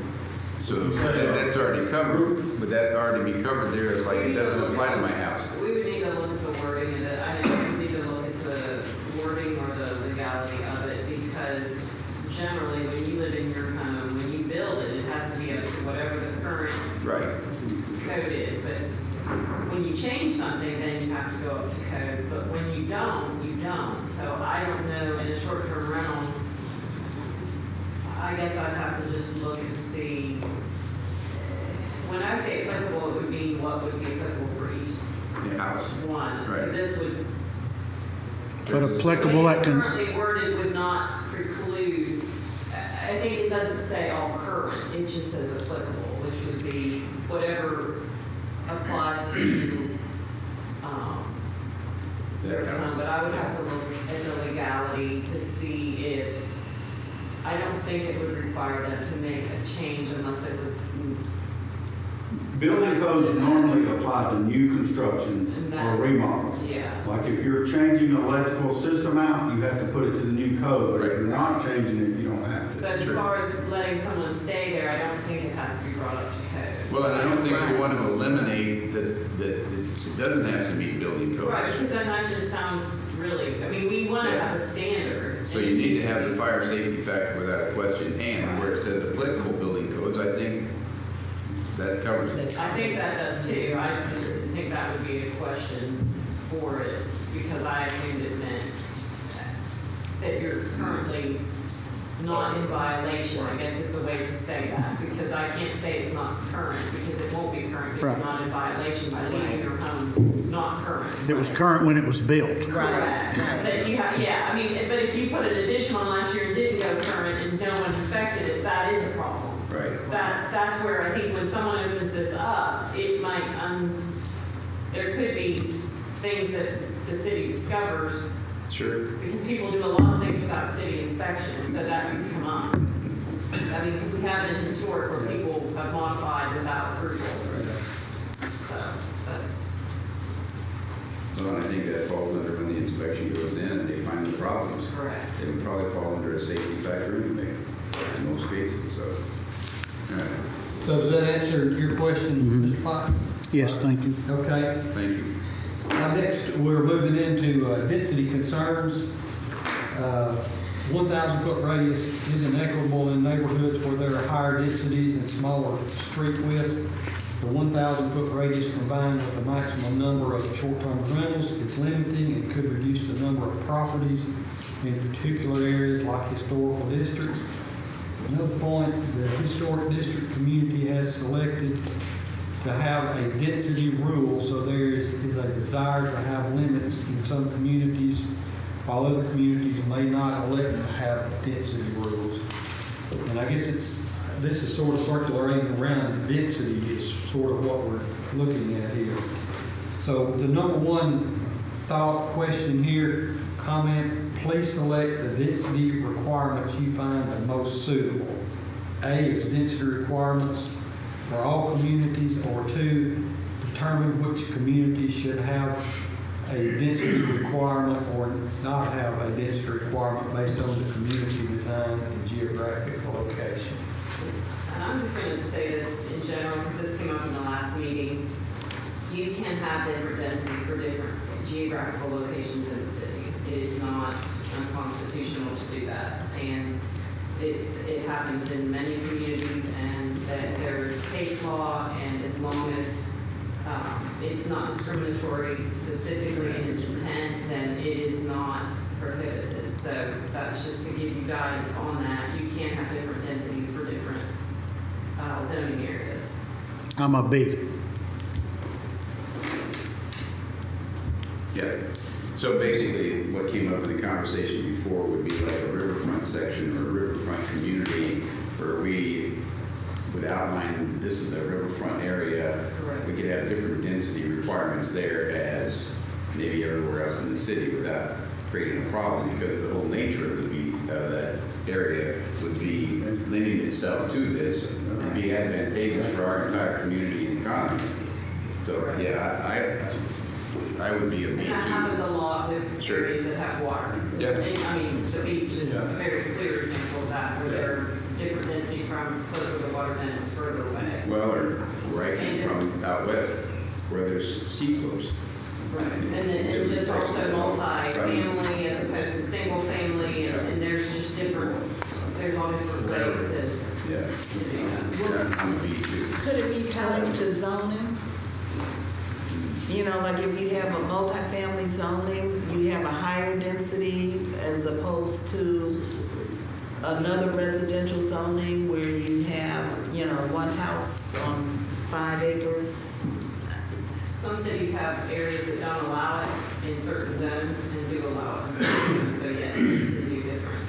So that's already covered. Would that already be covered there? It's like it doesn't apply to my house. We would need to look at the wording of it. I think we need to look at the wording or the legality of it, because generally when you live in your home, when you build it, it has to be up to whatever the current code is. But when you change something, then you have to go up to code. But when you don't, you don't. So I don't know, in a short-term rental, I guess I'd have to just look and see. When I say applicable, it would mean what would be applicable for each house one. So this would But The applicable, way that it's can, currently worded would not preclude, I think it doesn't say all current, it just says applicable, which would be whatever applies to, their town. But I would have to look at the legality to see if, I don't think it would require them to make a change unless it was, Building codes normally apply to new construction And or that's- remodel. yeah. Like if you're changing an electrical system out, you have to put it to the new code, but if you're not changing it, you don't have to. But as far as letting someone stay there, I don't think it has to be brought up to code. Well, and I don't think we want to eliminate that it doesn't have to meet building codes. Right, because then that just sounds really, I mean, we want to have a standard. So you need to have the fire safety factor without a question, and where it says applicable building codes, I think that covers it. I think that does too. I just didn't think that would be a question for it, because I assumed it meant that you're currently not in violation, I guess is the way to say that, because I can't say it's not current, because it won't be current if Right. you're not in violation by leaving your home not current. it was current when it was built. Correct. That you have, yeah, I mean, but if you put an addition on last year and didn't go current and no one inspected it, that is a problem. Right. That's where I think when someone opens this up, it might, there could be things that the city discovers, Sure. because people do a lot of things without city inspection, so that could come up. I mean, because we have it in historic where people have modified without approval. So, that's, Well, I think that falls under when the inspection goes in and they find the problems. correct. It would probably fall under a safety factor anyway, in most cases, so. All right. So does that answer your question, Mr. Pike? Yes, thank you. Okay. Thank you. Now, next, we're moving into density concerns. 1,000-foot radius is inequitable in neighborhoods where there are higher densities and smaller street width. The 1,000-foot radius combined with the maximum number of short-term rentals is limiting and could reduce the number of properties in particular areas like historical districts. Another point, the historic district community has selected to have a density rule, so there is a desire to have limits in some communities, while other communities may not elect to have density rules. And I guess this is sort of circulating around density is sort of what we're looking at here. So the number one thought, question here, comment, please select the density requirements you find the most suitable. A is density requirements for all communities, or 2, determine which communities should have a density requirement or not have a density requirement based on the community design and geographic location. And I'm just going to say this in general, because this came up in the last meeting. You can have different densities for different geographical locations in the cities. It is not unconstitutional to do that. And it happens in many communities, and that there is case law, and as long as it's not discriminatory specifically in its intent, then it is not prohibited. So that's just to give you guidance on that. You can't have different densities for different zoning areas. I'm a B. Yeah. So basically, what came up in the conversation before would be like a riverfront section or a riverfront community where we would outline this is a riverfront area. Correct. We could have different density requirements there as maybe everywhere else in the city without creating a problem, because the whole nature of that area would be lending itself to this and be advantageous for our entire community and economy. So, yeah, I would be a B And that happens a lot with Sure. areas that have water. Yeah. And, I mean, the beach is a very clear example of that, where there are different density from closer to the water than further away. Well, or right from out west, where there's ski slopes. Right, and then it's just also multi-family as opposed to single family, and there's just different, there's all different ways to Yeah. do that. I'm a B too. Could it be tied to zoning? You know, like if you have a multifamily zoning, you have a higher density as opposed to another residential zoning where you have, you know, one house on 5 acres. Some cities have areas that don't allow it, in certain zones and do allow it. So yeah, it'd be different.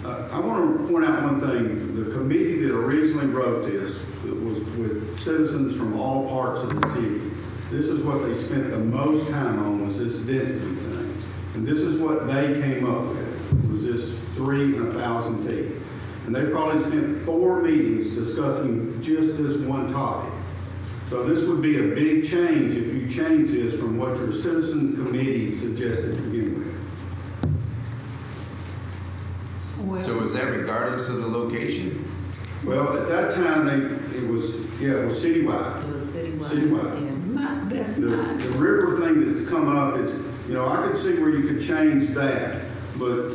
I want to point out one thing. The committee that originally wrote this was with citizens from all parts of the city. This is what they spent the most time on, was this density thing. And this is what they came up with, was this 3 and 1,000 feet. And they probably spent 4 meetings discussing just this one topic. So this would be a big change if you change this from what your citizen committee suggested to begin with. So is that regardless of the location? Well, at that time, it was citywide. It was citywide. Citywide. That's The not. river thing that's come up is, I could see where you could change that, but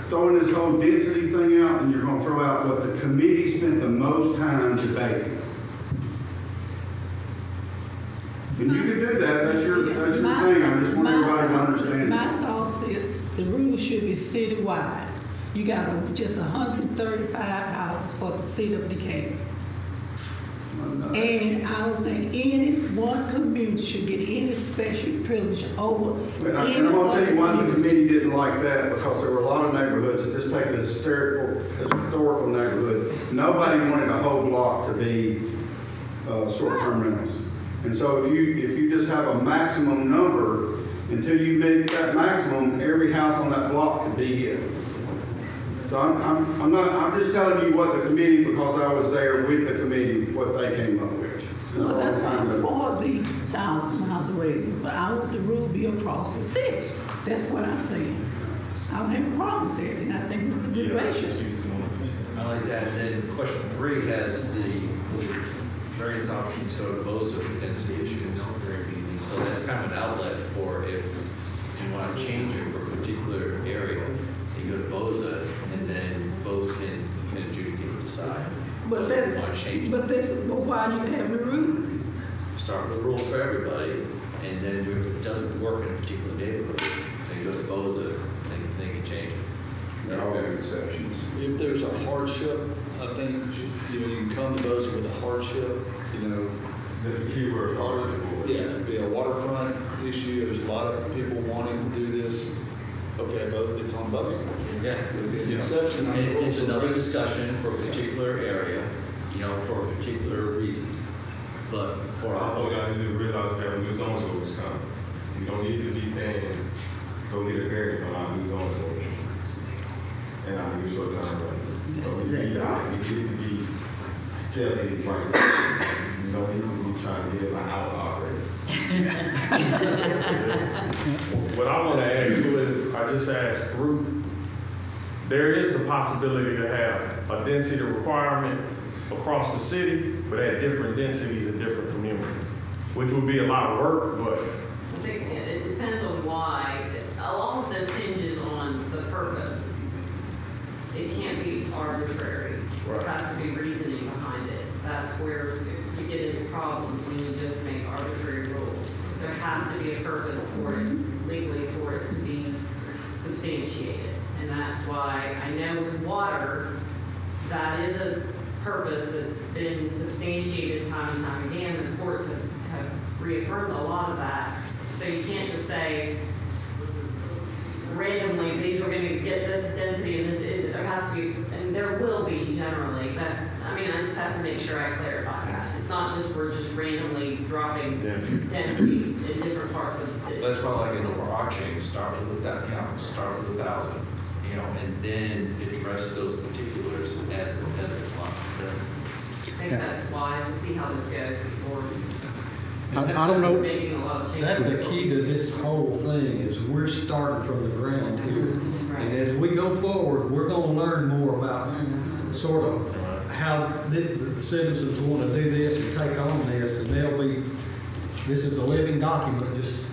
throwing this whole density thing out, and you're gonna throw out what the committee spent the most time debating. And you can do that, that's your thing, I just want everybody to understand. My thought is, the rule should be citywide. You got just 135 houses for the city of Decatur. And I don't think any one community should get any special privilege over. And I'm gonna tell you why the committee didn't like that, because there were a lot of neighborhoods, that just take the historical neighborhood, nobody wanted a whole block to be short-term rentals. And so if you just have a maximum number, until you meet that maximum, every house on that block could be it. So I'm just telling you what the committee, because I was there with the committee, what they came up with. Well, that's fine for the 1,000 miles away, but I want the rule be across the city. That's what I'm saying. I don't have a problem with that, and I think it's a good ratio. I like that. And then question 3 has the variance options go to BOZA for density issues. And so that's kind of an outlet for if you want to change it for a particular area, you go to BOZA, and then BOZA can adjudicate and decide. But whether you want to change it. but why you have the rule? Start with a rule for everybody, and then if it doesn't work in a particular neighborhood, then go to BOZA, and they can change it. There are always exceptions. If there's a hardship, I think, you can come to those with a hardship, That's the key word, hardship. Yeah, it'd be a waterfront issue, there's a lot of people wanting to do this. Okay, it's on both. Yeah. It'd be an exception. It's another discussion for a particular area, for a particular reason. But for Also, got to realize that new zones orders come. You don't need to be saying, don't need a variance on our new zones orders. And our new short term rentals. So we need to be stealthy, right? You don't need to be trying to get my out already. What I want to add to it is, I just asked Ruth, there is the possibility to have a density requirement across the city, but at different densities in different communities, which would be a lot of work, but I think it depends on why. All of this hinges on the purpose. It can't be arbitrary. Right. There has to be reasoning behind it. That's where you get into problems when you just make arbitrary rules. There has to be a purpose for it, legally for it to be substantiated. And that's why I know with water, that is a purpose that's been substantiated time and time again. The courts have reaffirmed a lot of that. So you can't just say randomly, these are going to get this density and this is, there has to be, and there will be generally, but I just have to make sure I clarify that. It's not just we're just randomly dropping densities in different parts of the city. that's why like an overarching, start with that, start with 1,000, and then address those particulars as the apply. I think that's wise to see how this goes before. I don't know. Making a lot of changes. That's the key to this whole thing, is we're starting from the ground here. And as we go forward, we're gonna learn more about sort of how the citizens want to do this and take on this, and this is a living document, just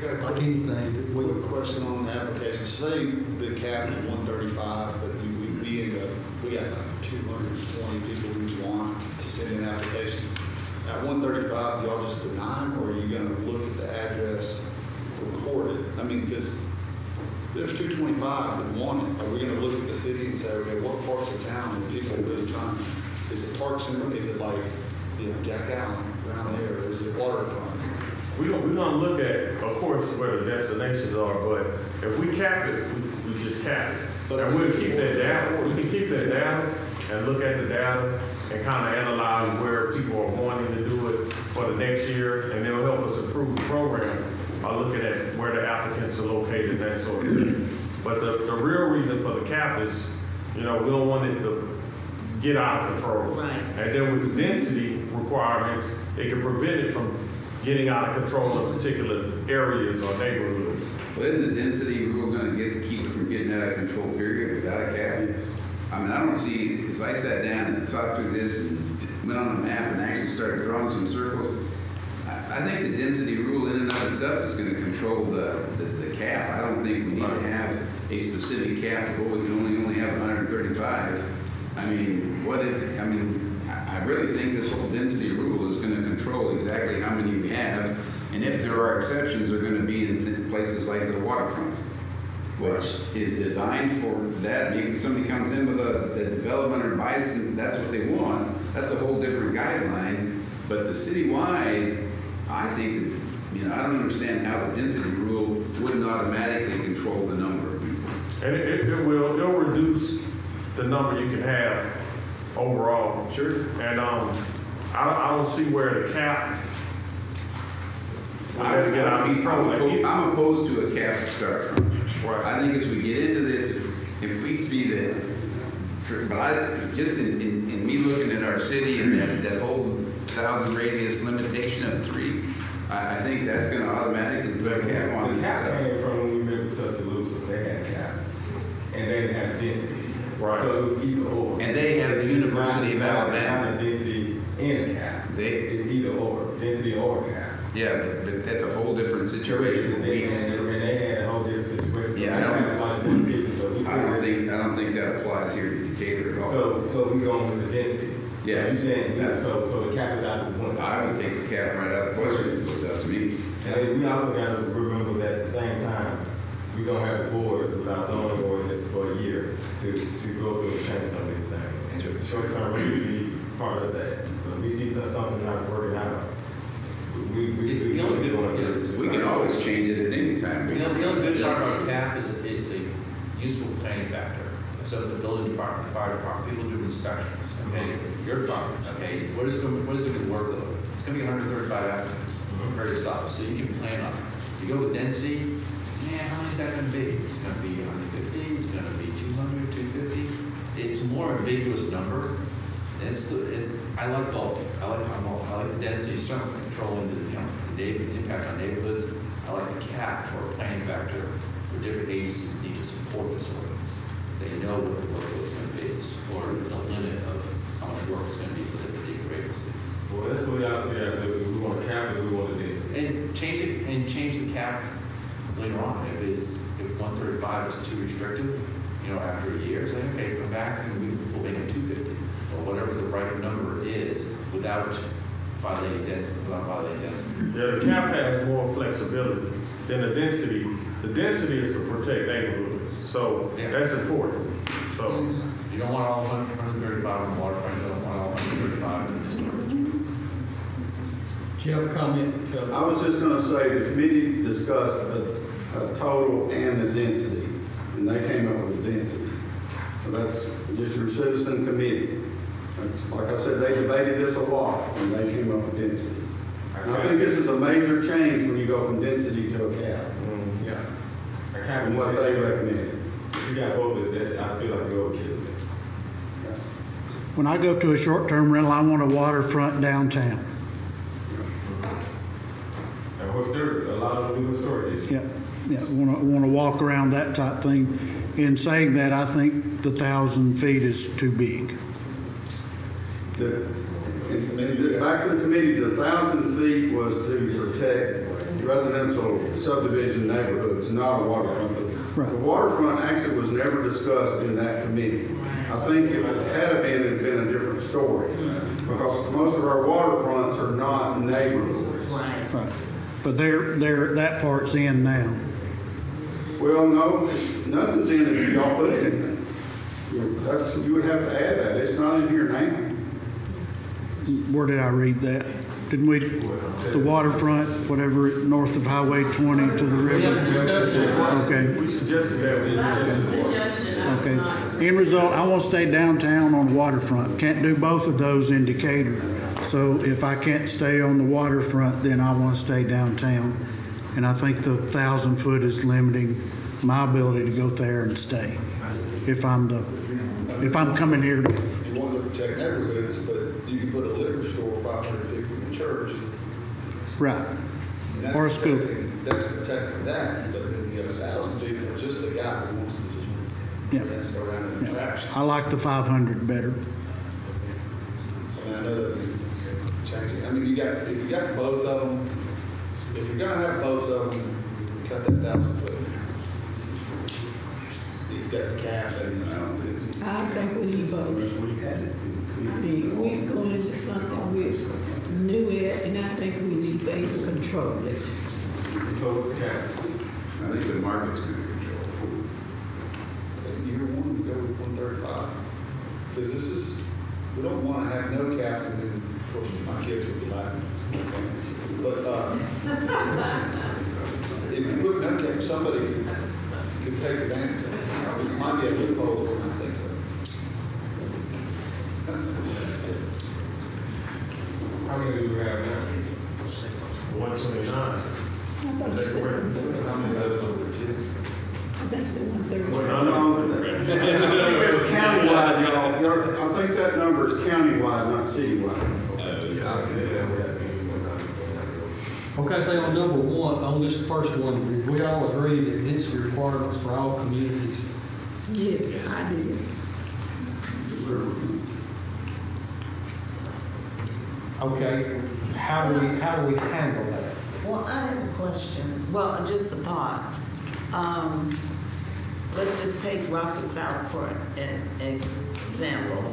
like anything. We have a question on the application. Say the cap is 135, but we got like 220 people who want to send in applications. At 135, y'all just deny them, or are you going to look at the address recorded? Because there's 225 that want it. Are we going to look at the city and say, okay, what parts of town are people really trying? Is it Park Center? Is it like, Jack Allen around there? Or is it Waterfront? we're gonna look at, of course, where the destinations are, but if we cap it, we just cap it. And we'll keep that data, we can keep that data and look at the data and kind of analyze where people are wanting to do it for the next year, and it'll help us improve the program by looking at where the applicants are located and that sort of thing. But the real reason for the cap is, we don't want it to get out of control. Right. And then with the density requirements, it can prevent it from getting out of control in particular areas or neighborhoods. Well, isn't the density rule gonna keep it from getting out of control, period, without a cap? I mean, I don't see, as I sat down and thought through this and went on a map and actually started drawing some circles, I think the density rule in and of itself is gonna control the cap. I don't think we need to have a specific cap, we can only have 135. I mean, I really think this whole density rule is gonna control exactly how many we have, and if there are exceptions, they're gonna be in places like the waterfront, which is designed for that. Maybe somebody comes in with a development or buys, and that's what they want. That's a whole different guideline. But the citywide, I think, I don't understand how the density rule wouldn't automatically control the number of people. And it'll reduce the number you can have overall. Sure. And I don't see where the cap I'm opposed to a cap to start from. Right. I think as we get into this, if we see that, just in me looking at our city and that whole 1,000 radius limitation of 3, I think that's going to automatically put a cap on it. The cap came from when we met with Tuscaloosa, they had a cap, and they didn't have density. Right. So it was either or. And they have the University of Alabama. Not density in a cap. It's either or, density or cap. Yeah, but that's a whole different situation. And they had a whole different situation. Yeah, I don't think that applies here to Decatur at all. So we going with the density. Yeah. You saying, so the cap is out of the window. I would take the cap right out of the question if it was up to me. And then we also got to remember that at the same time, we don't have a board with our zoning ordinance for a year to go through and change some of these things. And short-term rate would be part of that. So if we see something not working out, we can always change it at any time. The only good part about cap is it's a useful planning factor. So the building department, fire department, people do inspections, okay? Your department, okay? What is going to be the workload? It's going to be 135 applicants, various stuff, so you can plan on it. You go with density, how many is that going to be? It's going to be 150, it's going to be 200, 250. It's a more ambiguous number. I like both. I like the density, certainly controlling the impact on neighborhoods. I like the cap for a planning factor for different agencies that need to support this ordinance. They know what the workload is going to be, or the limit of how much work is going to be for the particular agency. well, that's what we out there. We want to cap it, we want the density. And change the cap later on. If 135 is too restrictive, after a year, say, okay, come back and we'll make it 250 or whatever the right number is without violating density. Yeah, the cap has more flexibility than the density. The density is to protect neighborhoods, so that's important. So you don't want all 135 in the waterfront, you don't want all 135 in the storage. Do you have a comment? I was just gonna say, the committee discussed a total and the density, and they came up with the density. So that's just your citizen committee. Like I said, they debated this a lot, and they came up with density. And I think this is a major change when you go from density to a cap, from what they recommended. You got both of that, I feel like you're overkill. When I go to a short-term rental, I want a waterfront downtown. And a lot of them do historic. Yeah, want to walk around that type thing. In saying that, I think the 1,000 feet is too big. Back to the committee, the 1,000 feet was to protect residential subdivision neighborhoods, not a waterfront. Right. The waterfront actually was never discussed in that committee. I think if it had been, it'd been a different story. Because most of our waterfronts are not neighborhoods. Right. But that part's in now. Well, no, nothing's in it if y'all put it in there. You would have to add that. It's not in here now. Where did I read that? Didn't we, the waterfront, whatever, north of Highway 20 to the We haven't river? discussed that. Okay. We suggested that. That was a suggestion, I'm Okay. not. End result, I want to stay downtown on the waterfront. Can't do both of those in Decatur. So if I can't stay on the waterfront, then I want to stay downtown. And I think the 1,000 foot is limiting my ability to go there and stay. If I'm coming here to, You want to protect neighborhoods, but you can put a liquor store 500 feet from the church. right, and that's or a school. That's protecting that, but then you have 1,000 feet for just a guy who wants to just, Yeah. has to go around in the Yeah. trash. I like the 500 better. And I know that we change it. I mean, if you got both of them, if you're gonna have both of them, cut that 1,000 foot. You've got the cap and, I think we need both. I mean, we're going into something we're new at, and I think we need to be able to control it. So with the cats. I think the market's going to control. year one, we go with 135. Because this is, we don't want to have no cap, and then, of course, my kids will be laughing. But, if you put no cap, somebody could take advantage of it. It might be a loophole, I think. How many do we have now? 129. I thought you said 130. How many of those? I think it's 130. No, it's countywide, y'all. I think that number is countywide, not citywide. Okay, so on number one, on this first one, we all agree that density requirements for all communities. Yes, I did. Okay, how do we handle that? Well, I have a question. Well, just a thought. Let's just take Rocket South for an example.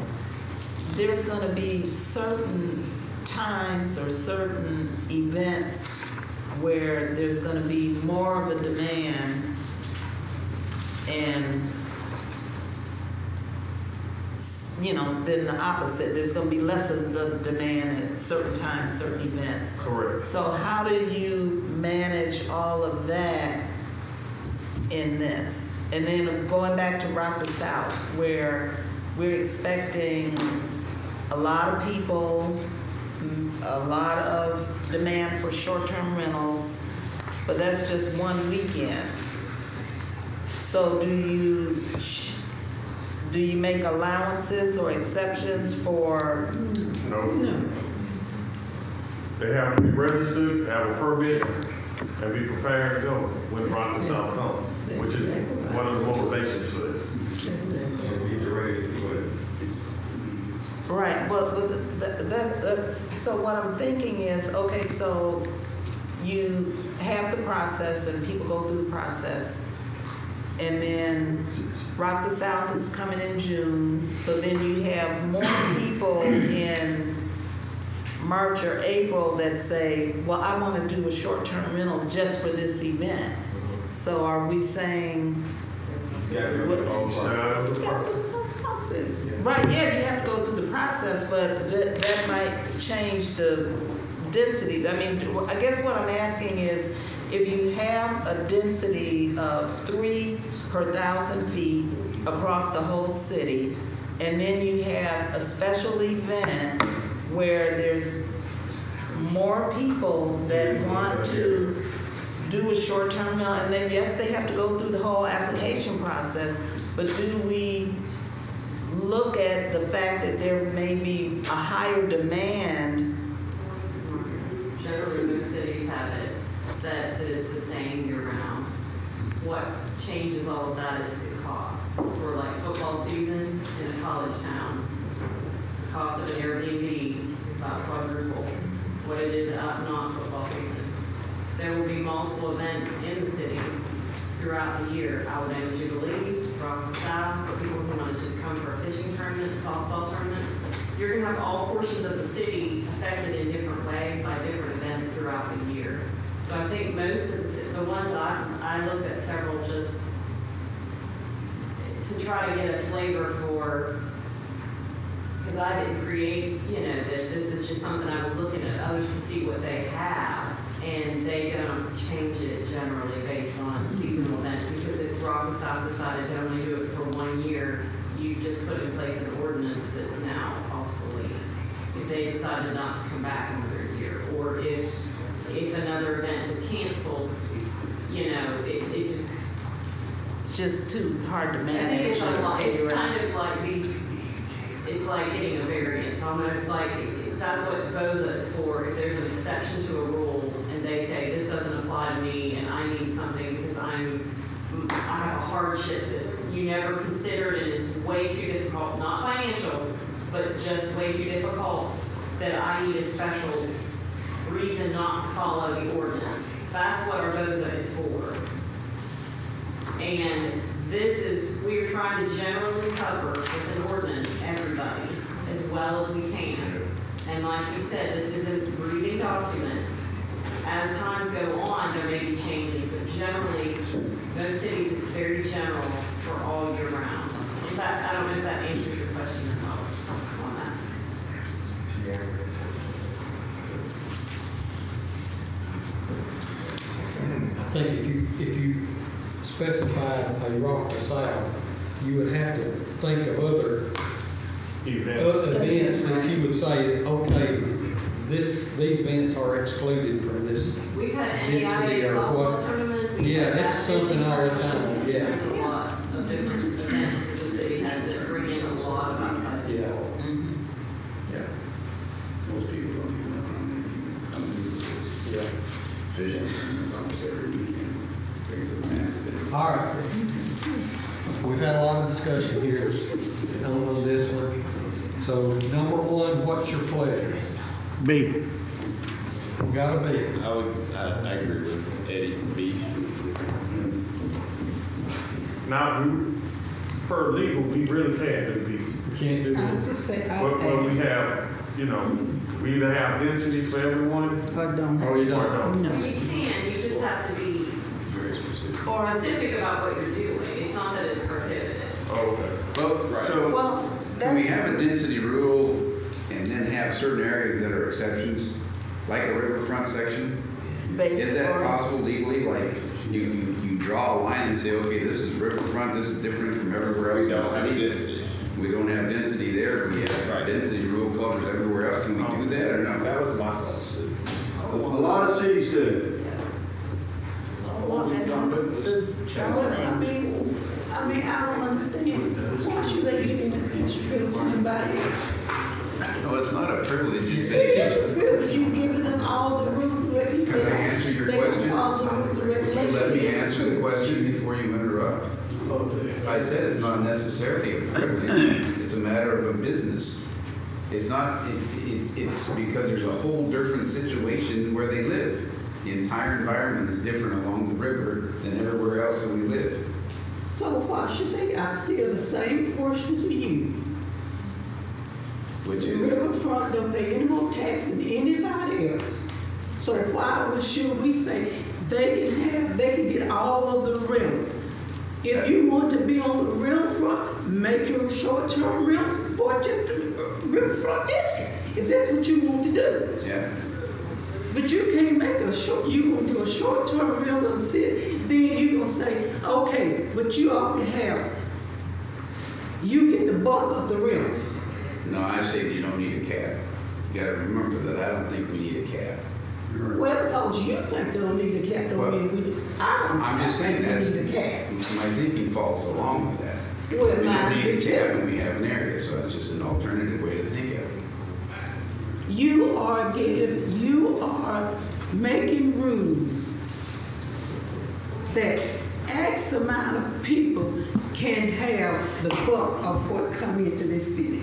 There's going to be certain times or certain events where there's going to be more of a demand, and than the opposite. There's going to be less of the demand at certain times, certain events. Correct. So how do you manage all of that in this? And then going back to Rocket South, where we're expecting a lot of people, a lot of demand for short-term rentals, but that's just one weekend. So do you make allowances or exceptions for? No. They have to be registered, have a permit, and be prepared to go when Rocket South comes, which is one of the motivations for this. And be ready to do it. Right, well, so what I'm thinking is, okay, so you have the process and people go through the process, and then Rock the South is coming in June, so then you have more people in March or April that say, well, I want to do a short-term rental just for this event. So are we saying? Right, yeah, you have to go through the process, but that might change the density. I mean, I guess what I'm asking is, if you have a density of 3 per 1,000 feet across the whole city, and then you have a special event where there's more people that want to do a short-term rental, and then yes, they have to go through the whole application process, but do we look at the fact that there may be a higher demand? Generally, most cities have it set that it's the same year-round. What changes all of that is the cost. For like football season in a college town, the cost of an Airbnb is about quadruple what it is not football season. There will be multiple events in the city throughout the year. Alabama Jubilee, Rock the South, for people who want to just come for a fishing tournament, softball tournaments. You're going to have all portions of the city affected in different ways by different events throughout the year. So I think most of the ones I looked at several just to try to get a flavor for, because I didn't create, that this is it's just something I was looking at others to see what they have, and they don't change it generally based on seasonal events, because if Rock and South decided to only do it for 1 year, you just put in place an ordinance that's now obsolete. If they decided not to come back another year, or if another event was canceled, you know, it Just too hard to I think manage. it's a lot, and it's figure out. kind of like it's like getting a variance, almost like, that's what BOZA is for. If there's an exception to a rule and they say, this doesn't apply to me and I need something because I have a hardship that you never considered and it's way too difficult, not financial, but just way too difficult, that I need a special reason not to follow the ordinance. That's what our BOZA is for. And this is, we're trying to generally cover with an ordinance everybody as well as we can. And like you said, this is a breathing document. As times go on, there may be changes, but generally, most cities, it's very general for all year round. In fact, I don't know if that answers your question or not on that. I think if you specify a Rock or South, you would have to think of other events that you would say, okay, these events are excluded from this. We've had density NAIA or softball what. tournaments. we've Yeah, had that's something all the time, tournaments. yeah. There's a lot of different events that the city has that bring in a lot of outside Yeah. people. Yeah. Most people don't even know how many Yeah. fishing tournaments almost every weekend. There's a massive. All right. We've had a lot of discussion here on this one. So number one, what's your pleasure? B. We got a B. I agree with Eddie, B. Now, per legal, we really can't do these. We can't do I that. just say, But we have, you know, we either have densities for everyone I don't. Or you or don't. don't. No. You can, you just have to be Very specific. specific about what you're doing. It's not that it's prohibited. Oh, okay. Well, so Well, can we that's, have a density rule and then have certain areas that are exceptions, like a riverfront section? Is that basically, possible legally? Like you draw a line and say, okay, this is riverfront, this is different from everywhere else in the city. We don't have density there. We have density rule covers everywhere else. Can we do that or no? That was my thought. A lot of cities do. well, and this, I mean, I don't understand. Why should they get into privilege to anybody else? No, it's not a privilege. It's It is a privilege. You giving them all the rules and regulations. Can I answer your They question? all the rules and regulations. Let me answer the question before you interrupt. I said it's not necessarily a privilege. It's a matter of a business. It's not, it's because there's a whole different situation where they live. The entire environment is different along the river than everywhere else that we live. So why should they, I steal the same portion to you? Which is, Riverfront don't pay any more tax than anybody else. So why should we say they can get all of the rentals? If you want to be on the riverfront, make your short-term rentals for just the riverfront district, if that's what you want to do. yeah. But you can't make you gonna do a short-term rental in the city, then you gonna say, okay, but you all can have, you get the bulk of the rentals. No, I say you don't need a cap. You gotta remember that I don't think we need a cap. Well, because you think they don't need a cap, Well, don't mean I don't. I'm just saying think that's, we need a cap. my thinking falls along with that. Well, We mine don't need do a cap too. when we have an area, so it's just an alternative way to think of it. You are making rules that X amount of people can have the bulk of what come into this city.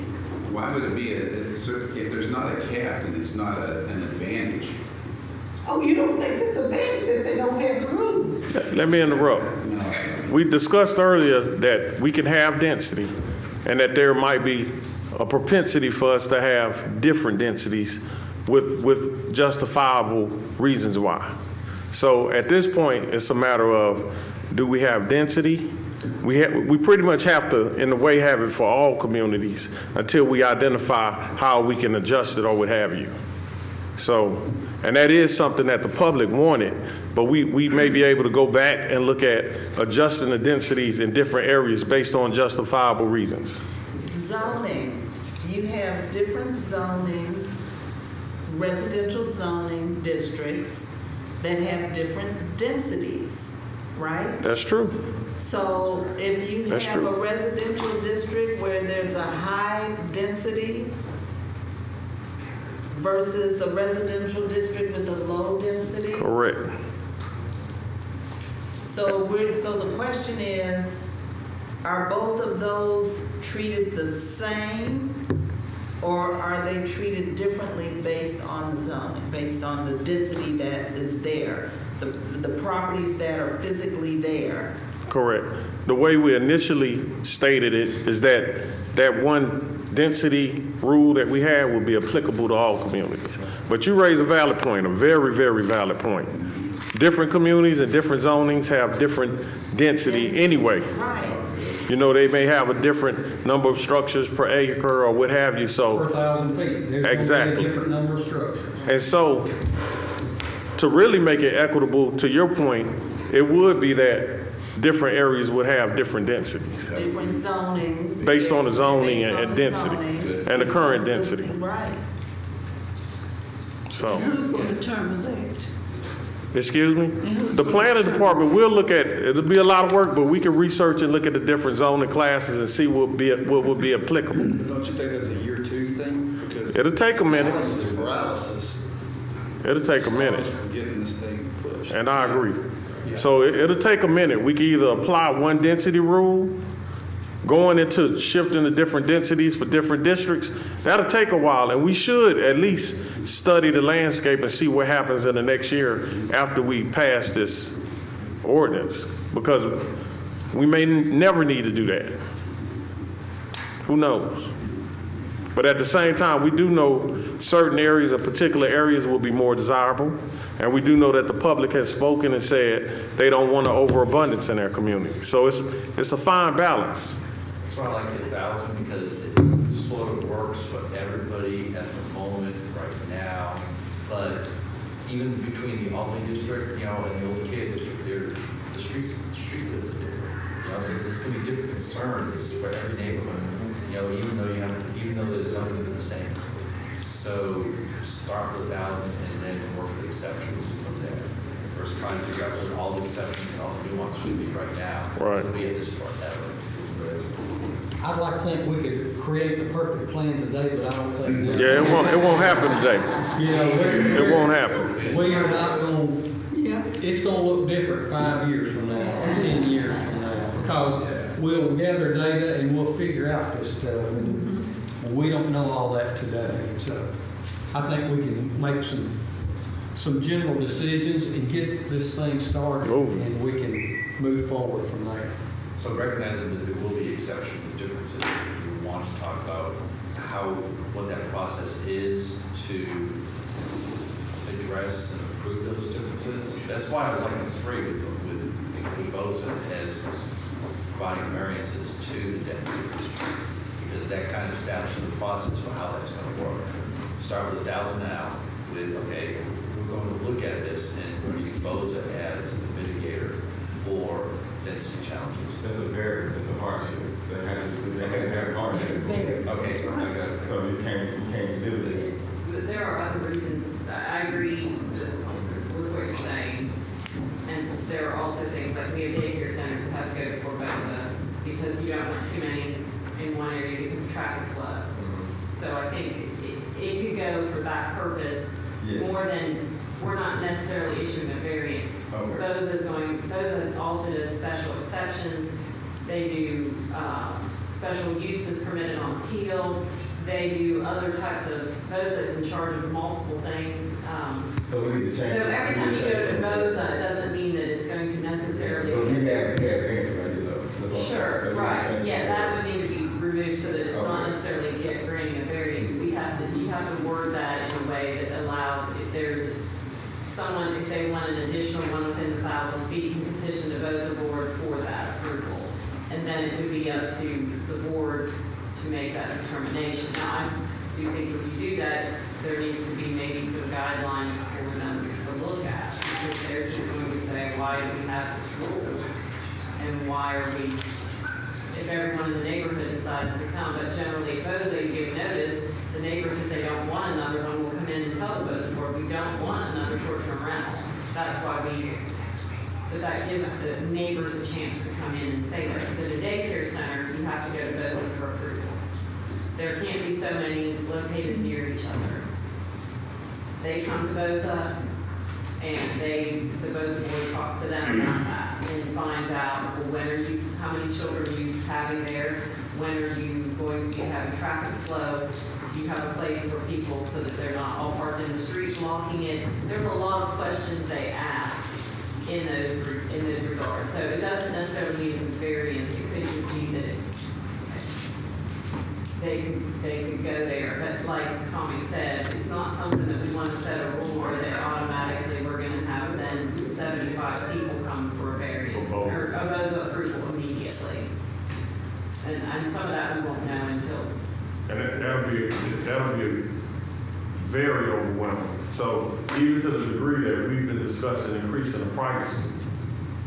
Why would it be, if there's not a cap, then it's not an advantage? Oh, you don't think it's a advantage that they don't have the rules? Let me interrupt. No. We discussed earlier that we can have density and that there might be a propensity for us to have different densities with justifiable reasons why. So at this point, it's a matter of, do we have density we pretty much have to, in a way, have it for all communities until we identify how we can adjust it or what have you. So, and that is something that the public wanted, but we may be able to go back and look at adjusting the densities in different areas based on justifiable reasons. Zoning, you have different zoning, residential zoning districts that have different densities, right? That's true. So if you That's have true. a residential district where there's a high density versus a residential district with a low density. Correct. So the question is, are both of those treated the same, or are they treated differently based on the zoning, based on the density that is there, the properties that are physically there? Correct. The way we initially stated it is that that one density rule that we have will be applicable to all communities. But you raise a valid point, a very, very valid point. Different communities and different zonings have different density anyway. Right. You know, they may have a different number of structures per acre or what have you, so. Per 1,000 feet. There's gonna Exactly. be a different number of structures. And so, to really make it equitable, to your point, it would be that different areas would have different densities Different zonings. based on the zoning Based on and the density zoning. and the current density. Right. So, Who's going to determine that? excuse me? The planning department, we'll look at, it'll be a lot of work, but we can research and look at the different zoning classes and see what would be applicable. Don't you think that's a year two thing? Because It'll take a minute. paralysis It'll take a minute. from getting this thing pushed. And I agree. So it'll take a minute. We can either apply one density rule, going into shifting the different densities for different districts. That'll take a while, and we should at least study the landscape and see what happens in the next year after we pass this ordinance, because we may never need to do that. Who knows? But at the same time, we do know certain areas or particular areas will be more desirable. And we do know that the public has spoken and said they don't want an overabundance in their community. So it's a fine balance. That's why I like the 1,000, because it's sort of works for everybody at the moment right now. But even between the Albany district, you know, and the Old K district, the street widths are different. You know, so there's going to be different concerns for every neighborhood. You know, even though the zoning is the same. So start with 1,000 and then work with exceptions from there. First, trying to figure out what all the exceptions and all the nuances should be right now. Right. It'll be at this part that way. I'd like to think we could create the perfect plan today, but I don't think. that- Yeah, it won't happen today. You know, It won't happen. we are not going, Yeah. it's going to look different 5 years from now, 10 years from now, because we'll gather data and we'll figure out this stuff, and we don't know all that today. So I think we can make some general decisions and get this thing started, Moving. and we can move forward from there. So recognizing that there will be exceptions and differences, we want to talk about what that process is to address and improve those differences. That's why I was like in 3 with Boza as providing variances to the density restriction, because that kind of establishes the process for how that's going to work. Start with 1,000 now with, okay, we're going to look at this and we're going to use Boza as the mitigator for density challenges. That's a variance, it's a hardship. They have to have hardship. Okay, So you can't live with it. There are other reasons. I agree with what you're saying. And there are also things like we have daycare centers that have to go before Boza because you don't want too many in one area because of traffic flow. So I think it could go for that purpose more than, we're not necessarily issuing a variance. Boza also does special exceptions. They do special uses permitted on appeal. They do other types of, Boza is in charge of multiple things. So we need to So change. every time you go to Boza, it doesn't mean that it's going to necessarily. So we have variance right though. That's what- Sure, that's what right, I'm saying. yeah, that would need to be removed so that it's not necessarily granting a variance. You have to word that in a way that allows, if there's someone, if they want an additional one within 1,000 feet, can petition the Boza board for that approval. And then it would be up to the board to make that determination. Now, I do think if you do that, there needs to be maybe some guidelines for them to look at. Because they're just going to say, why do we have this rule? And why are we, if everyone in the neighborhood decides to come, but generally, if they give notice, the neighbors, if they don't want another one, will come in and tell the Boza board, we don't want another short-term rental. That's why but that gives the neighbors a chance to come in and say that. Because at a daycare center, you have to go to Boza for approval. There can't be so many located near each other. They come to Boza, and the Boza board talks to them about that and finds out, well, how many children are you having there? When are you going to be having traffic flow? Do you have a place for people so that they're not all parked in the street blocking it? There's a lot of questions they ask in those regards. So it doesn't necessarily mean it's a variance. It could just mean that they could go there. But like Tommy said, it's not something that we want to set a rule where they automatically we're going to have then 75 people come for a variance or a Boza approval immediately. And some of that we won't know until. And that'll be very overwhelming. So even to the degree that we've been discussing increasing the price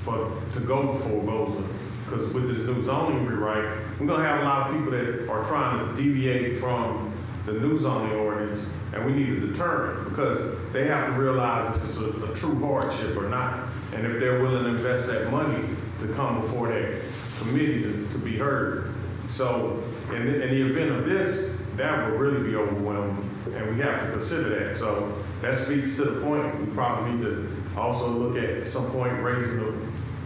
to go before Boza, because with this new zoning rewrite, we're gonna have a lot of people that are trying to deviate from the new zoning ordinance, and we need a deterrent because they have to realize if it's a true hardship or not, and if they're willing to invest that money to come before that committee to be heard. So in the event of this, that would really be overwhelming, and we have to consider that. So that speaks to the point, we probably need to also look at some point raising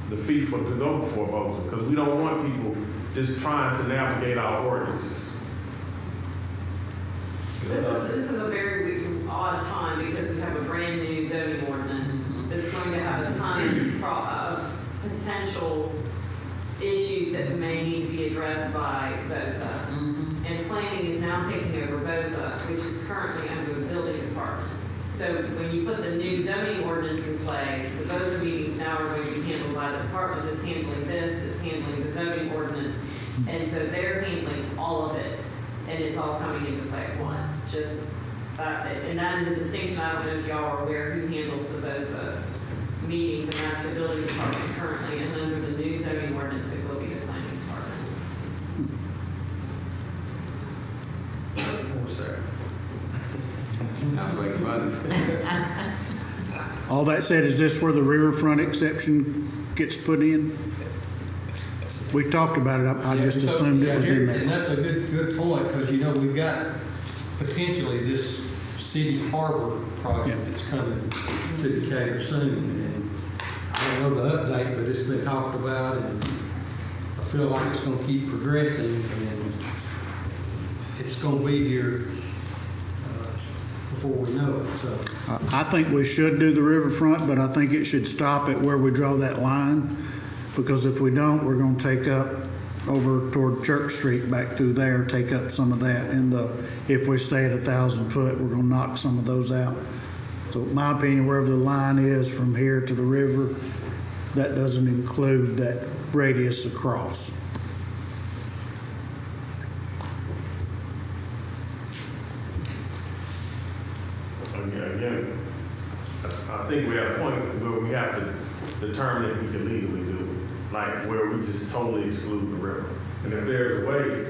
the fee to go before Boza, because we don't want people just trying to navigate our ordinances. This is a very odd time because we have a brand new zoning ordinance that's going to have a ton of potential issues that may need to be addressed by Boza. And planning is now taking over Boza, which is currently under the building department. So when you put the new zoning ordinance in play, the Boza meetings now are going to be handled by the department that's handling this, that's handling the zoning ordinance. And so they're handling all of it, and it's all coming into play at once. Just that, and that is a distinction. I don't know if y'all are aware who handles the Boza meetings, and that's the building department currently, and under the new zoning ordinance, it will be the planning department. Poor Sarah. Sounds like fun. All that said, is this where the riverfront exception gets put in? We talked about it, I just assumed it was in there. And that's a good point, because we've got potentially this city harbor project that's coming to Decatur soon. And I don't know the update, but it's been talked about, and I feel like it's going to keep progressing, and it's going to be here before we know it. So I think we should do the riverfront, but I think it should stop at where we draw that line, because if we don't, we're going to take up over toward Church Street back through there, take up some of that. And if we stay at 1,000 foot, we're going to knock some of those out. So in my opinion, wherever the line is from here to the river, that doesn't include that radius across. Again, I think we're at a point where we have to determine if we can legally do it, like where we just totally exclude the river. And if there's a way,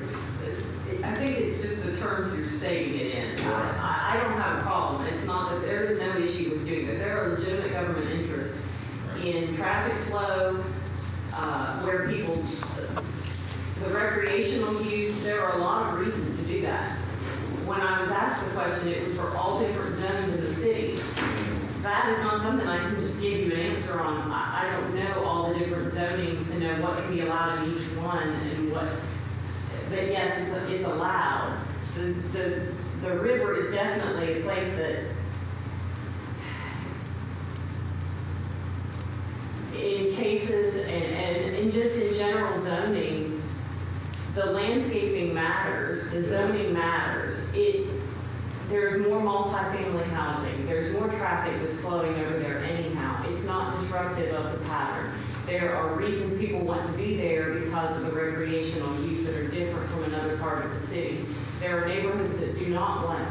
I think it's just the terms you're stating it in. I don't have a problem. It's not that there is no issue with doing that. There are legitimate government interests in traffic flow, where people, the recreational use, there are a lot of reasons to do that. When I was asked the question, it was for all different zones in the city. That is not something I can just give you an answer on. I don't know all the different zonings and know what can be allowed in each one and what. But yes, it's allowed. The river is definitely a place that, in cases and just in general zoning, the landscaping matters, the zoning matters. There's more multifamily housing. There's more traffic that's flowing over there anyhow. It's not disruptive of the pattern. There are reasons people want to be there because of the recreational use that are different from another part of the city. There are neighborhoods that do not want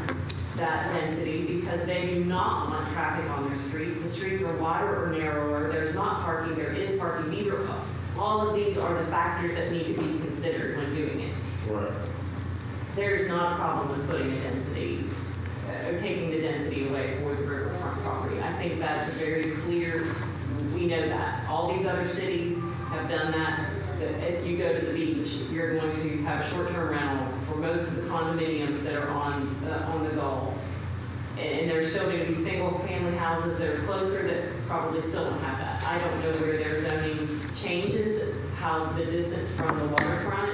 that density because they do not want traffic on their streets. The streets are wider or narrower. There's not parking, there is parking. All of these are the factors that need to be considered when doing it. Right. There's not a problem with putting a density, or taking the density away for the riverfront property. I think that's a very clear, we know that. All these other cities have done that. If you go to the beach, you're going to have a short-term rental for most of the condominiums that are on the Gulf. And there's still going to be single-family houses that are closer that probably still don't have that. I don't know where their zoning changes, how the distance from the waterfront,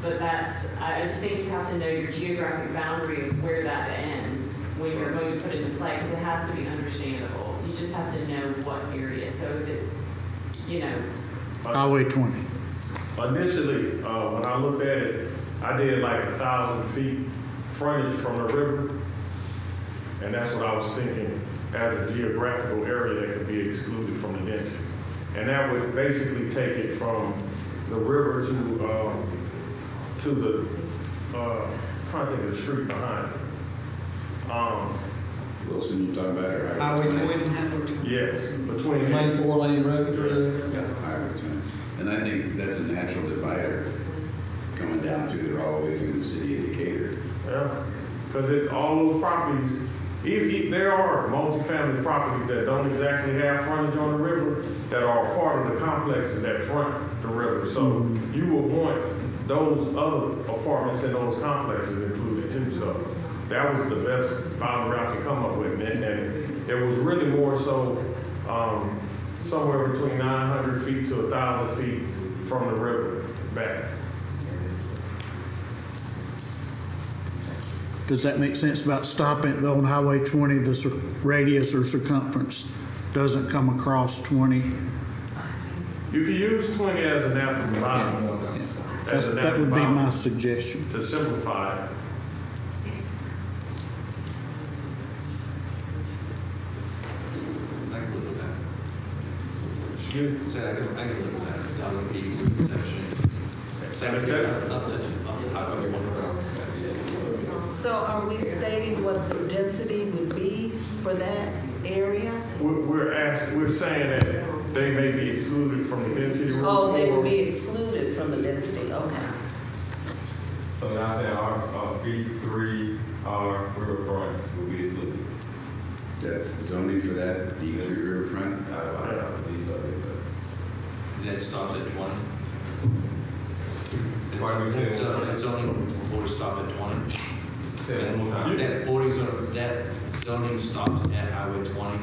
but I just think you have to know your geographic boundary of where that ends when you're going to put it in play, because it has to be understandable. You just have to know what area. So if it's, Highway 20. Initially, when I looked at it, I did like 1,000 feet frontage from the river. And that's what I was thinking as a geographical area that could be excluded from the density. And that would basically take it from the river to the, trying to think of the street behind it. Wilson, you talking about it, right? Highway 20, Yes, between. main 4-lane road for the. Highway 20. And I think that's a natural divider coming down through there all the way through the city of Decatur. Yeah, because all those properties, there are multifamily properties that don't exactly have frontage on the river that are part of the complexes that front the river. So you would want those other apartments in those complexes included too. So that was the best boundary I could come up with. And it was really more so somewhere between 900 feet to 1,000 feet from the river back. Does that make sense about stopping it though on Highway 20, the radius or circumference doesn't come across 20? You can use 20 as an natural boundary. That would be my suggestion. To simplify it. I can live with that. Excuse me? Say, I can live with that, down the B section. Sounds good. Highway 1. So are we stating what the density would be for that area? We're saying that they may be excluded from the density rule. Oh, they will be excluded from the density, okay. So now that our B3, our riverfront will be excluded. That's zoning for that B3 riverfront. I believe so, yes, sir. That stops at 20? Pardon me, say That zoning board stopped at 20? Say it one more time. That zoning stops at Highway 20?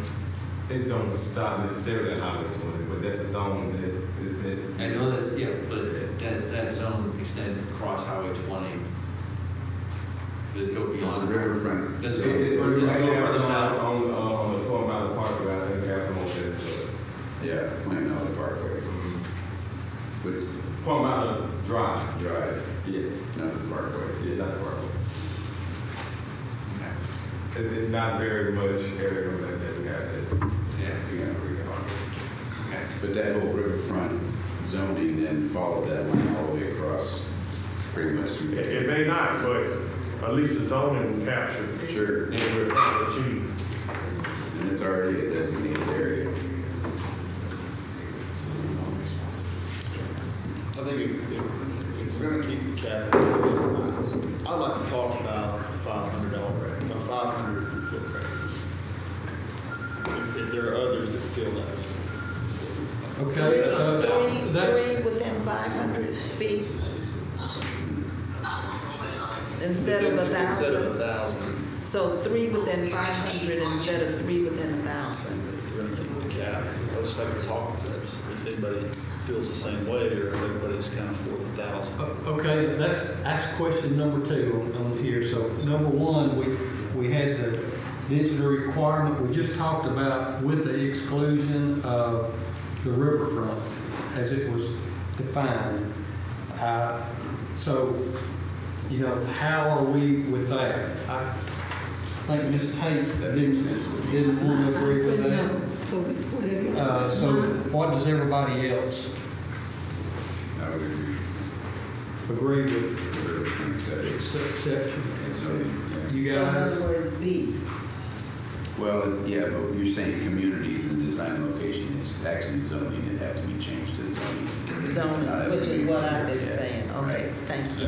It don't stop necessarily at Highway 20, but that's a zone that I know that's, yeah, but does that zone extend across Highway 20? Does it go It's beyond? a riverfront. Does it go further south? on the Fort Valley Parkway, I think they have some on that. Yeah, Plain Valley Parkway. But Fort Valley Drive. Drive, Yes. not the Parkway. Yeah, not the Parkway. It's not very much area that we have there. Yeah. Okay. But that whole riverfront zoning then follows that line all the way across, pretty much. It may not, but at least the zoning will capture. Sure. And we're trying to achieve. And it's already a designated area. I think if we're gonna keep the cap, I'd like to talk about $500 rate, a 500 foot radius. If there are others that feel that. Okay, that's, Three within 500 feet? Instead of 1,000? Instead of 1,000. So 3 within 500 instead of 3 within 1,000? If we're gonna keep the cap, let's just have a talk with those. If anybody feels the same way, or if everybody's kind of for the 1,000. okay, that's question number 2 on here. So number 1, we had the density requirement we just talked about with the exclusion of the riverfront as it was defined. So, how are we with that? I think Ms. Tate didn't want to agree with that. So whatever. So what does everybody else I would agree. agree with With an exception. exception? So, yeah. You So in guys? other words, B. Well, yeah, but you're saying communities and design location is actually zoning, it have to be changed to zoning. Zoning, Not which is what I've been Yeah, saying. Okay, right. thank you.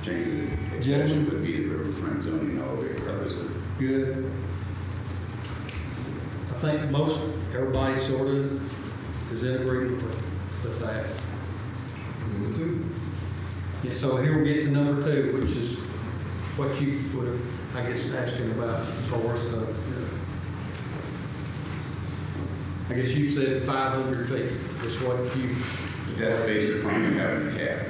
Change the exception would be the riverfront zoning all the way across. Good. I think everybody sort of is in agreement with that. Yeah, so here we get to number 2, which is what you would have, I guess, asking about as far as the, I guess you said 500 feet is what you. But that's based upon having a cap.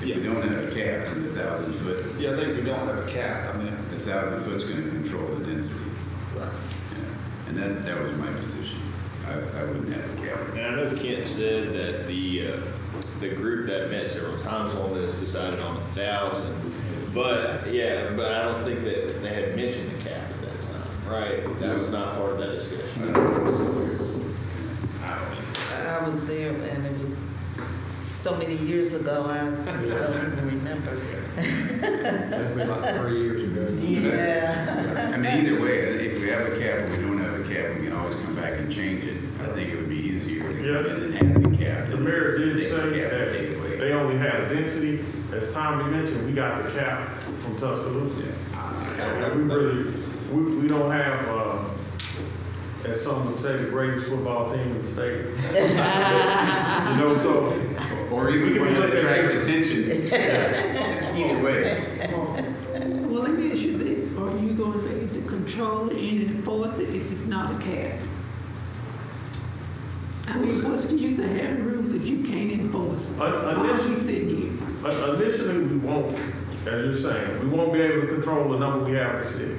If you don't have a cap, then the 1,000 foot, Yeah, I think we don't have a cap, I mean. the 1,000 foot's gonna control the density. Right. Yeah. And that was my position. I wouldn't have a cap. And I know Kent said that the group that met several times on this decided on 1,000. But, yeah, but I don't think that they had mentioned the cap at that time, right? That was not part of that discussion. I was there and it was so many years ago, I don't even remember. That'd be like 3 years ago. Yeah. I mean, either way, if we have a cap or we don't have a cap, we can always come back and change it. I think it would be easier to come in and have the cap. The mayor did Take say the cap and that take it away. they only had a density. As Tommy mentioned, we got the cap from Tuscaloosa. And we really, we don't have, as some would say, the greatest football team in the state. You know, so. Or even one that attracts attention. Either way. Well, let me ask you this, are you going to be able to control it and enforce it if it's not a cap? I mean, what's the use of having rules if you can't enforce? Why are we sitting here? Initially, we won't, as you're saying, we won't be able to control the number we have in the city.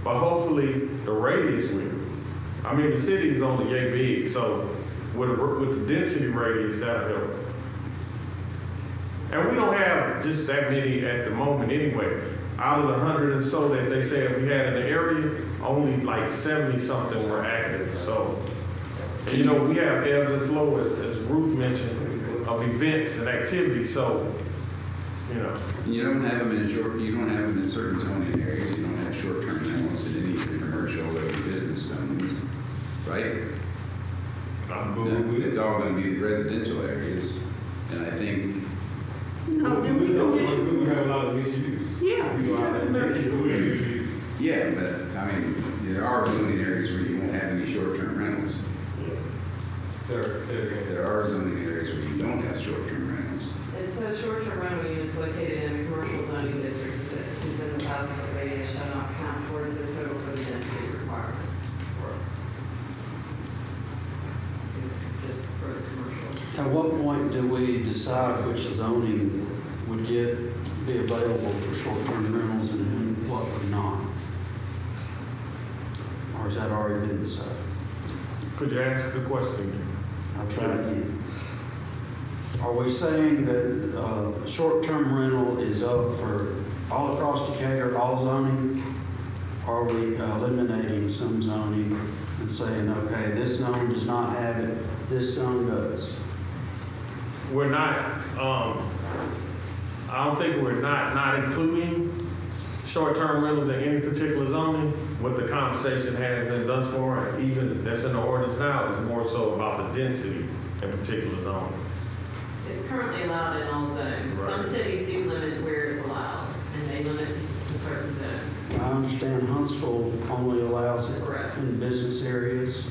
But hopefully, the radius will. I mean, the city is only yay big, so with the density radius, that'll help. And we don't have just that many at the moment anyway. Out of the 100 or so that they said we had in the area, only like 70-something were active. So, and you know, we have ebbs and flows, as Ruth mentioned, of events and activities. So, you know. You don't have them you don't have them in certain zoning areas. You don't have short-term rentals in any of the commercial or business zones, right? It's all going to be residential areas, and I think. No, then we condition. We have a lot of mixed use. Yeah, We we go out have there and commercial. do mixed use. Yeah, but I mean, there are zoning areas where you won't have any short-term rentals. Sir, say it again. There are zoning areas where you don't have short-term rentals. It says short-term rental units located in a commercial zoning district within the 1,000-foot radius shall not count towards the total for the density requirement. Just for the commercial. At what point do we decide which zoning would be available for short-term rentals and what would not? Or has that already been decided? Could you answer the question? I'll try again. Are we saying that short-term rental is up for all across Decatur, all zoning? Or are we eliminating some zoning and saying, okay, this zone does not have it, this zone does? We're not, I don't think we're not including short-term rentals in any particular zoning. What the conversation has been thus far, and even that's in the ordinance now, is more so about the density in particular zones. It's currently allowed in all zones. Some Right. cities do limit where it's allowed, and they limit to certain zones. I understand Huntsville only allows it Correct. in business areas.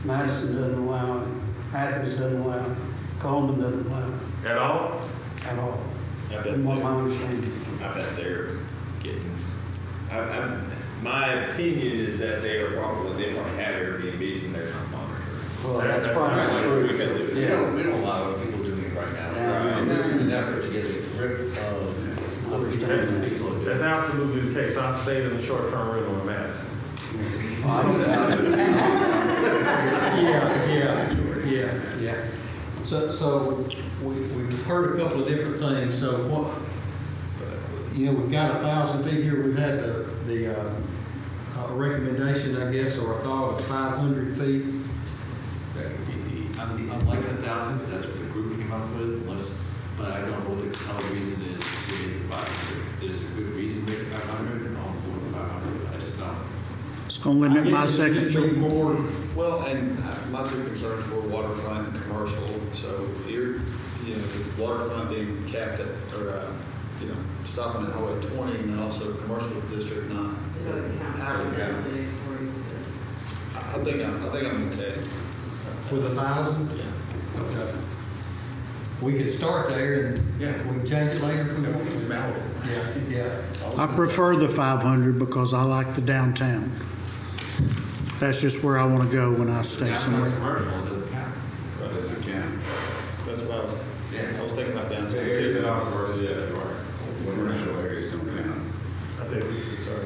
Madison doesn't allow it. Athens doesn't allow it. Coleman doesn't allow it At all? at all. I bet From what my understanding. I bet they're getting, my opinion is that they probably have Airbnbs and they're not monitoring. Well, that's probably true. We Yeah. don't allow people doing it right now. Yeah. And this is an effort to get rid of Understand that. people. That's absolutely the case. I've stayed in a short-term rental in Madison. Yeah. So we've heard a couple of different things. So what, you know, we've got 1,000 feet here. We've had the a recommendation, I guess, or a thought of 500 feet. That could be the, I'm liking 1,000, because that's what the group came up with, but I don't know what the other reason is to make it 500. There's a good reason to make it 500, and I'll go with 500, I just don't. It's gonna limit my signature. More. Well, and my two concerns were waterfront and commercial, so here, you know, the waterfront being capped at, or, you know, stopping at Highway 20, and then also commercial district not. It doesn't count Doesn't for count. density according to I think I'm okay. With 1,000? Yeah. Okay. We could start there and we can change it later if we want. It's valid. Yeah. I prefer the 500 because I like the downtown. That's just where I want to go when I stay Downtown's somewhere. commercial, it doesn't count. That doesn't count. That's what I was thinking about downtown. The area that I was, yeah, you are. Commercial areas don't count. I think we should start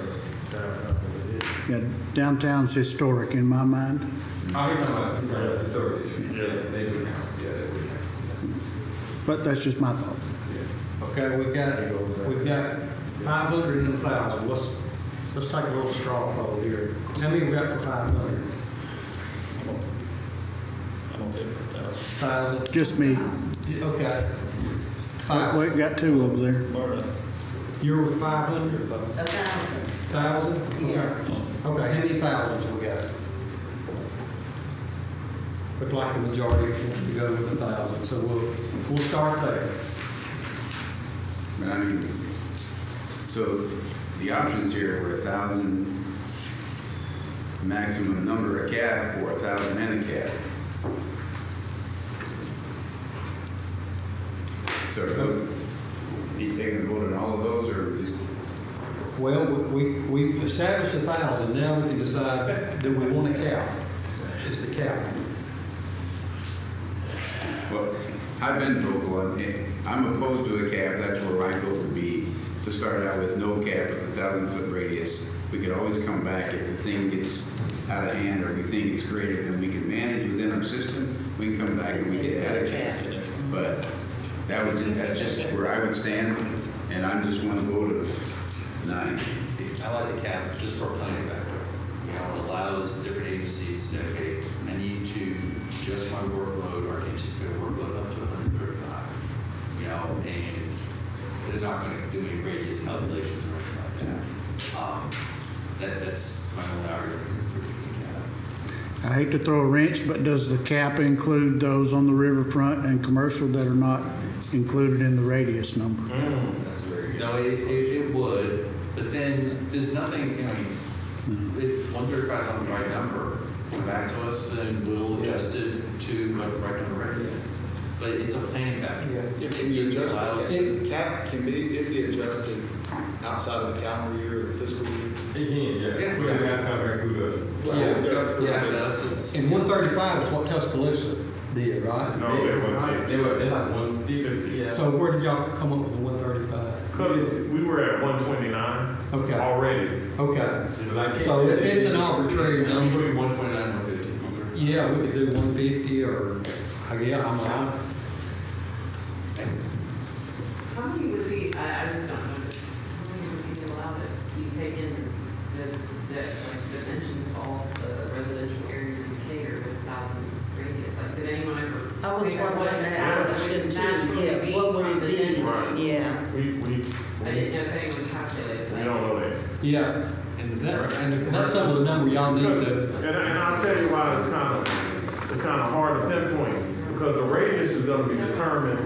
downtown with it. Yeah, downtown's historic in my mind. Oh, you're talking about, the storage issue. Yeah, they would count, yeah, they would count. But that's just my thought. Okay, we've got 500 and 1,000. Let's take a little straw poll here. How many we got for 500? I'm okay for 1,000. 1,000? Just me. Okay. We've got two over there. Marta? You're with 500? 1,000. 1,000? Okay. Yeah. Okay, how many thousands we got? Look like the majority wants to go with 1,000, so we'll start there. I mean, so the options here were 1,000 maximum number a cap or 1,000 and a cap. So you taking a vote on all of those or just? Well, we've established 1,000, now we can decide, do we want a cap? It's the cap. Well, I've been vocal on it. I'm opposed to a cap. That's where my vote would be, to start out with no cap of 1,000-foot radius. We could always come back if the thing gets out of hand or we think it's greater than we can manage within our system. We can come back and we can add a cap. But that's just where I would stand, and I'm just one vote of 9. See, I like the cap just for a planning factor. You know, it allows different agencies to say, okay, I need to adjust my workload or anticipate workload up to 135. You know, and they're not going to do any radius calculations or anything like that. That's my only argument for the cap. I hate to throw a wrench, but does the cap include those on the riverfront and commercial that are not included in the radius number? That's very good. No, it would, but then there's nothing, I mean, if 135 is on the right number, come back to us and we'll adjust it to what the right number is. But it's a planning factor. Yeah, can you Just adjust allows- it? Cap can be adjusted outside of the calendar year or the fiscal year? It can, yeah. Yeah. We don't have to come back through the. Yeah. It does, it's. And 135 is what Tuscaloosa did, right? No, they're like 150, yeah. So where did y'all come up with the 135? Because we were at 129 Okay. already. Okay. Like, So it's an arbitrary number. Between 129 and 150. Yeah, we could do 150 or, yeah, I'm allowed. How many would be, I just don't know, how many would be allowed if you take in the dimensions of all the residential areas in Decatur with 1,000 radius? Like, did anyone ever? I was figure out what wondering that that would too. Yeah, naturally be what would from it the be? density? Yeah. We I didn't know if anyone calculated we that. don't know that. Yeah, and that's some of the number y'all need to, And I'll tell you why it's kind of hard to pinpoint, because the radius is gonna be determined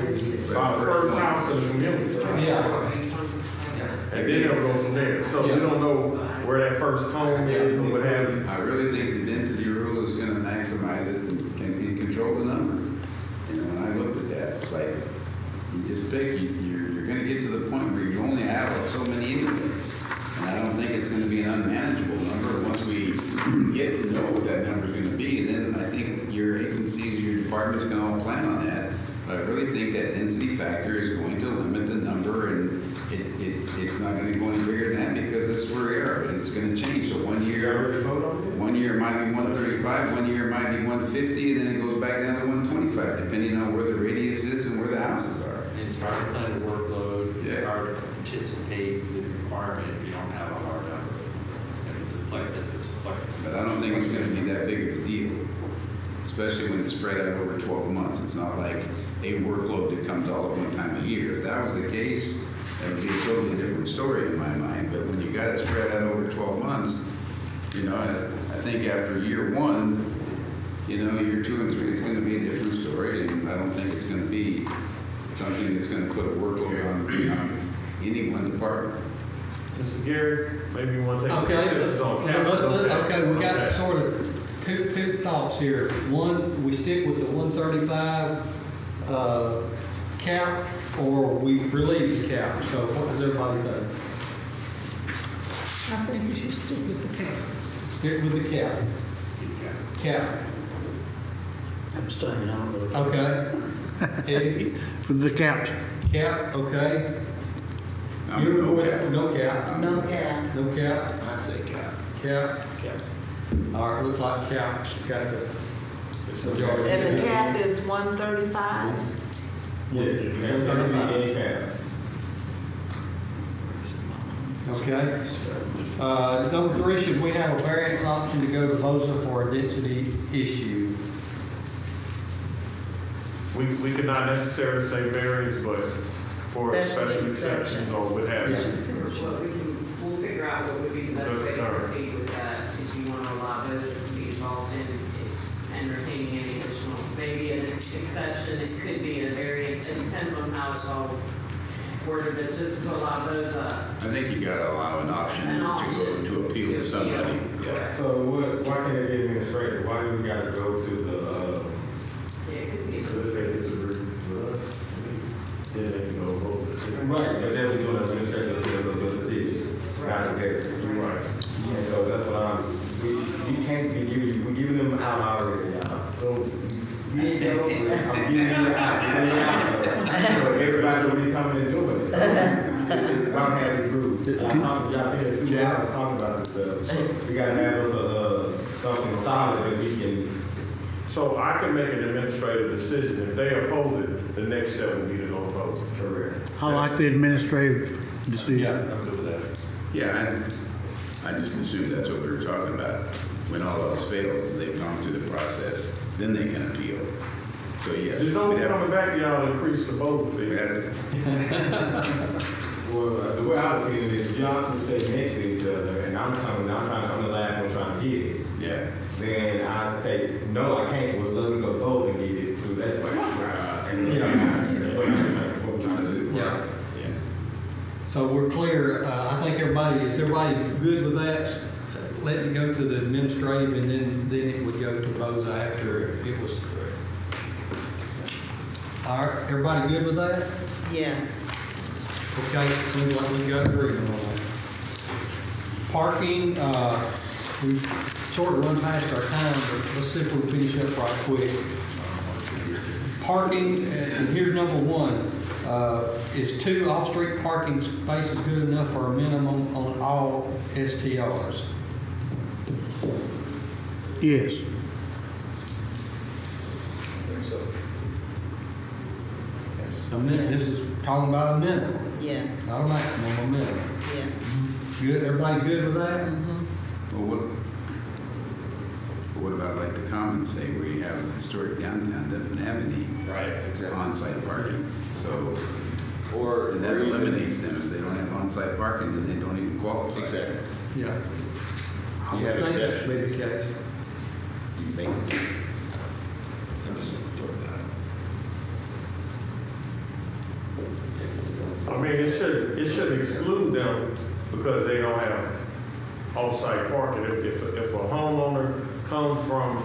by the first house in the community. yeah. And then it'll go from there. So we don't know where that first home is or what have you. I really think the density rule is going to maximize it and can control the number. You know, when I looked at that, it's like, you just pick, you're going to get to the point where you only have so many anyway. And I don't think it's going to be an unmanageable number. Once we get to know what that number is going to be, then I think your agencies, your departments can all plan on that. But I really think that density factor is going to limit the number, and it's not going to go any bigger than that because that's where we are. And it's going to change. So one year it might be 135, one year it might be 150, and then it goes back down to 125, depending on where the radius is and where the houses are. And it's hard to plan the workload, it's Yeah. hard to anticipate the requirement if you don't have a hard number. If it's a But I don't think it's gonna be that big of a deal, especially when it's spread out over 12 months. It's not like a workload that comes all at one time a year. If that was the case, that would be a totally different story in my mind. But when you got it spread out over 12 months, you know, I think after year one, you know, year 2 and 3, it's gonna be a different story, and I don't think it's gonna be something that's gonna put a workload on any one department. Mr. Gary, maybe you want to take Okay, consensus on capital? okay, we got sort of two thoughts here. One, we stick with the 135 cap, or we relieve the cap. So what does everybody think? I think you should stick with the cap. Stick with the cap. Cap. I'm staying on the. Okay. Eddie? With the caps. Cap, okay. I'm You're no with cap. no cap. No cap. No cap. I say cap. Cap. All right, looks like cap's got the majority. And the cap is 135? Yes, you have to be any cap. Okay. Number 3, should we have a variance option to go to VOSA for a density issue? We could not necessarily say variance, but for special exceptions or what have you. What we can, we'll figure out what would be the best way to Alright. proceed with that, if you want to allow those to be involved in entertaining any additional, maybe an exception, it could be a variance, it depends on how it's all worded, but just to allow those, I think you gotta allow an option An to option go to appeal to somebody. Yeah. So why can't it be administrative? Why do we gotta go to the, yeah, it could be. Because if they disagree with us, then they can go vote. right, but then we do an administrative appeal to the decision, not a variance. Right. And so that's what we can't be giving, we're giving them out already, y'all. So we ain't that over with. I'm giving you out, giving you out. So everybody will be coming and doing it. So I'm having rules. I'm talking, y'all been here 2 hours talking about this stuff. So we gotta have us something solid that we can. So I can make an administrative decision. If they oppose it, the next step would be to go vote. Correct. I like the administrative decision. I'm good with that. Yeah, I just assumed that's what we were talking about. When all else fails, they've gone through the process, then they can appeal. So, yes. Just don't we'd be have- coming back, y'all increase the vote we fee. had to- Well, the way I was seeing it is Johnson stay next to each other, and I'm the last one trying to get it. Yeah. Then I'd say, no, I can't, well, let me go vote and get it through that way. And, you know, that's what I'm trying to do. Yeah. Yeah. So we're clear. I think is everybody good with that? Letting it go to the administrative, and then it would go to VOSA after it was. All right, everybody good with that? Yes. Okay, seems like we got agreement on that. Parking, we sort of run past our time, but let's see if we can finish up right quick. Parking, and here's number 1, is 2 off-street parking spaces good enough for a minimum on all STRs? Yes. A minute, this is talking about a minimum, Yes. not a maximum, a minimum. Yes. Good, everybody good with that? Well, what about like the Commons say where you have a historic downtown doesn't have any on-site parking? So, Or that eliminates them. If they don't have on-site parking, then they don't even qualify. Exactly. Yeah. I You would have think that should exceptions. be the case. Do you think? I mean, it should exclude them because they don't have off-site parking. If a homeowner comes from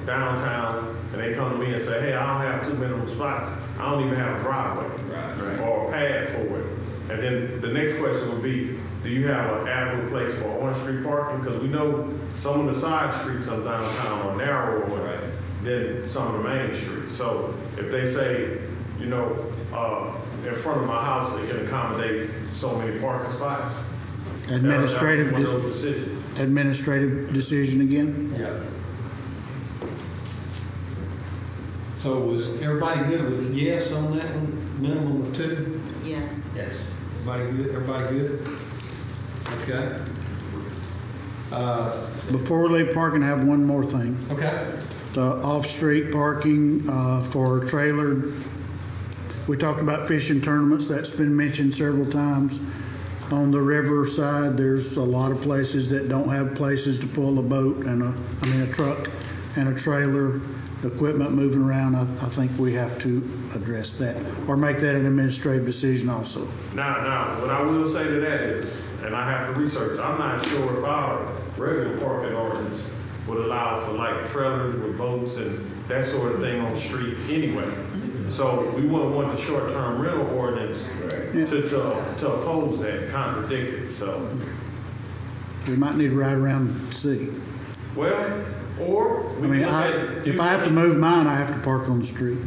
downtown and they come to me and say, hey, I don't have 2 minimum spots, I don't even have a driveway Right. or a pad for it. And then the next question would be, do you have an adequate place for on-street parking? Because we know some of the side streets of downtown are narrower than some of the main streets. So if they say, you know, in front of my house, they can accommodate so many parking spots. Administrative, That would be one of those decisions. administrative decision again? Yeah. So was everybody good with a yes on that one, minimum of 2? Yes. Yes. Everybody good, everybody good? Okay. Before we leave parking, I have one more thing. Okay. The off-street parking for trailer, we talked about fishing tournaments, that's been mentioned several times. On the river side, there's a lot of places that don't have places to pull a boat and a truck and a trailer, equipment moving around. I think we have to address that, or make that an administrative decision also. Now, what I will say to that is, and I have to research, I'm not sure if our regular parking ordinance would allow for like trailers with boats and that sort of thing on the street anyway. So we wouldn't want the short-term rental ordinance to oppose that, contradict it, so. We might need to ride around and see. Well, or we look at. If I have to move mine, I have to park on the street.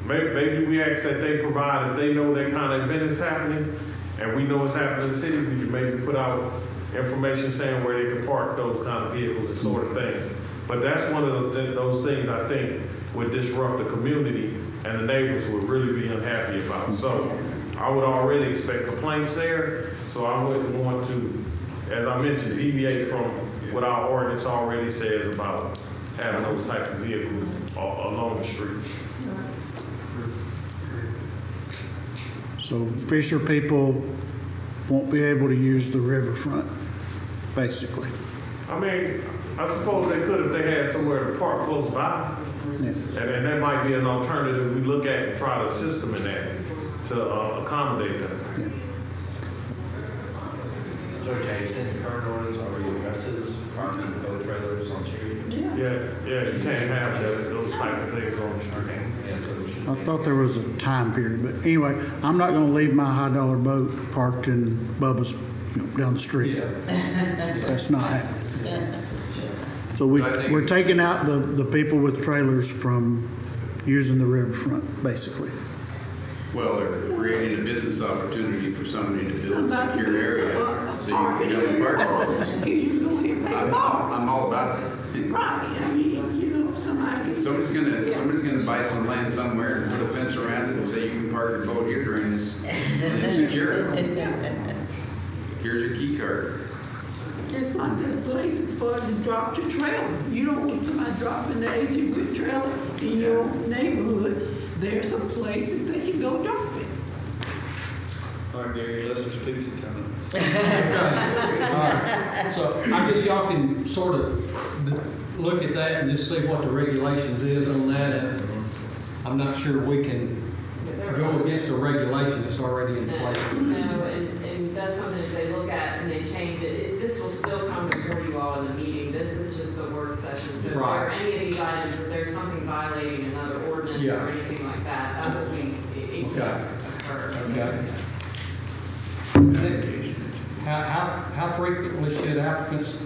Maybe we ask that they provide, if they know that kind of event is happening, and we know it's happening in the city, we can maybe put out information saying where they can park those kind of vehicles and sort of thing. But that's one of those things I think would disrupt the community and the neighbors would really be unhappy about. So I would already expect complaints there, so I wouldn't want to, as I mentioned, deviate from what our ordinance already says about having those types of vehicles along the street. So Fisher people won't be able to use the riverfront, basically. I mean, I suppose they could if they had somewhere to park close by. Yes. And that might be an alternative we look at and try to assist them in that, to accommodate them. So Jay, you said the current ordinance already addresses parking boat trailers on the street? Yeah, you can't have those type of things on the street. Yeah, so we should. I thought there was a time period, but anyway, I'm not gonna leave my high-dollar boat parked in Bubba's, down the street. That's not happening. So we're taking out the people with trailers from using the riverfront, basically. Well, they're creating a business opportunity for somebody to build a secure area, so you can park all this. I'm all about it. Right, I mean, somebody. Somebody's gonna buy some land somewhere and put a fence around it and say you can park your boat here during this, and it's secure. Here's your key card. It's like there's places for to drop your trailer. You don't want somebody dropping the 18-foot trailer in your neighborhood. There's a place that they can go drop it. All right, Gary, let's just fix it, kind of. All right. So I guess y'all can sort of look at that and just see what the regulations is on that. And I'm not sure we can go against a regulation that's already in place. No, and that's something that they look at and they change it. This will still come before you all in the meeting. This is just the work session. So if there are any of these items, if there's something violating another ordinance or anything like that, that would be, it can occur. Okay. How frequently should applicants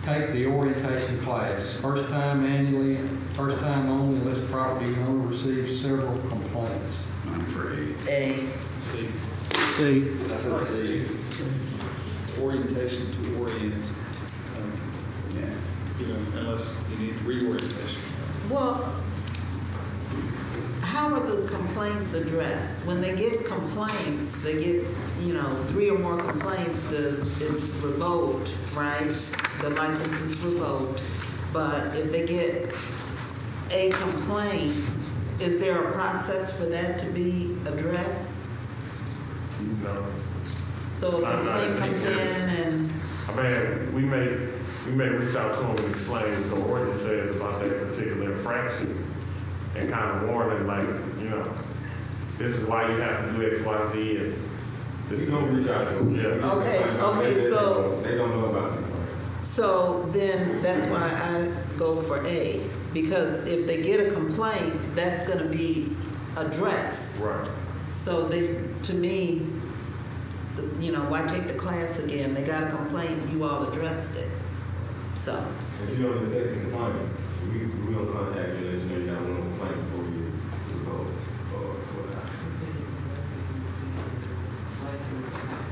take the orientation class? First time annually, first time only, unless the property owner receives several complaints? I'm afraid. A. See, That's a C. Orientation to orient, unless you need reorientation. Well, how are the complaints addressed? When they get complaints, they get, 3 or more complaints, it's revoked, right? The license is revoked. But if they get a complaint, is there a process for that to be addressed? No. So a complaint comes in and, I mean, we may reach out to them and explain what the ordinance says about that particular infraction and kind of warn them, like, this is why you have to do X, Y, Z, and this is. We're gonna reach out to them. Yeah. Okay, so. They don't know about it. So then that's why I go for A, because if they get a complaint, that's gonna be addressed. Right. So to me, why take the class again? They got a complaint, you all addressed it. So, If you don't take a complaint, we don't contact you, let you know you got one complaint before you go, or whatnot.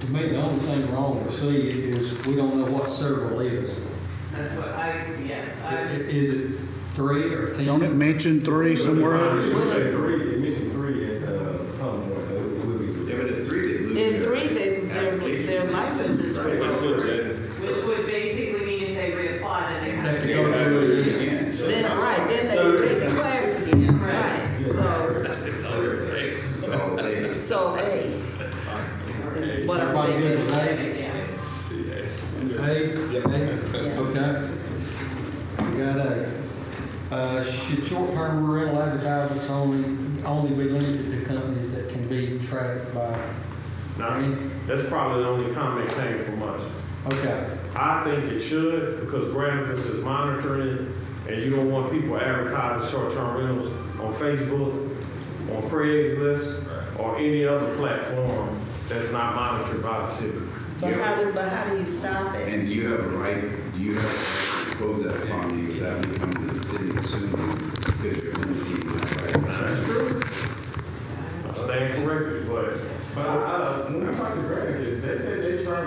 To me, the only thing wrong with C is we don't know what several is. That's what Is it 3 or 10? don't it mention 3 somewhere else? It mentioned three at some point, so it will be. If it at 3, they lose. in 3, their license is revoked. So A is what I'm Everybody good thinking. with A? A? Okay. We got A. Should short-term rental advertisements only be limited to companies that can be tracked by? Now, that's probably the only comment came from us. Okay. I think it should, because Granicus is monitoring it, and you don't want people advertising short-term rentals on Facebook, on Craigslist, or any other platform that's not monitored by the city. But how do you stop it? And do you have a right to close that upon you without you coming to the city as soon as you're limiting that right? That's true. I stand corrected, but When I talked to Granicus, they said they track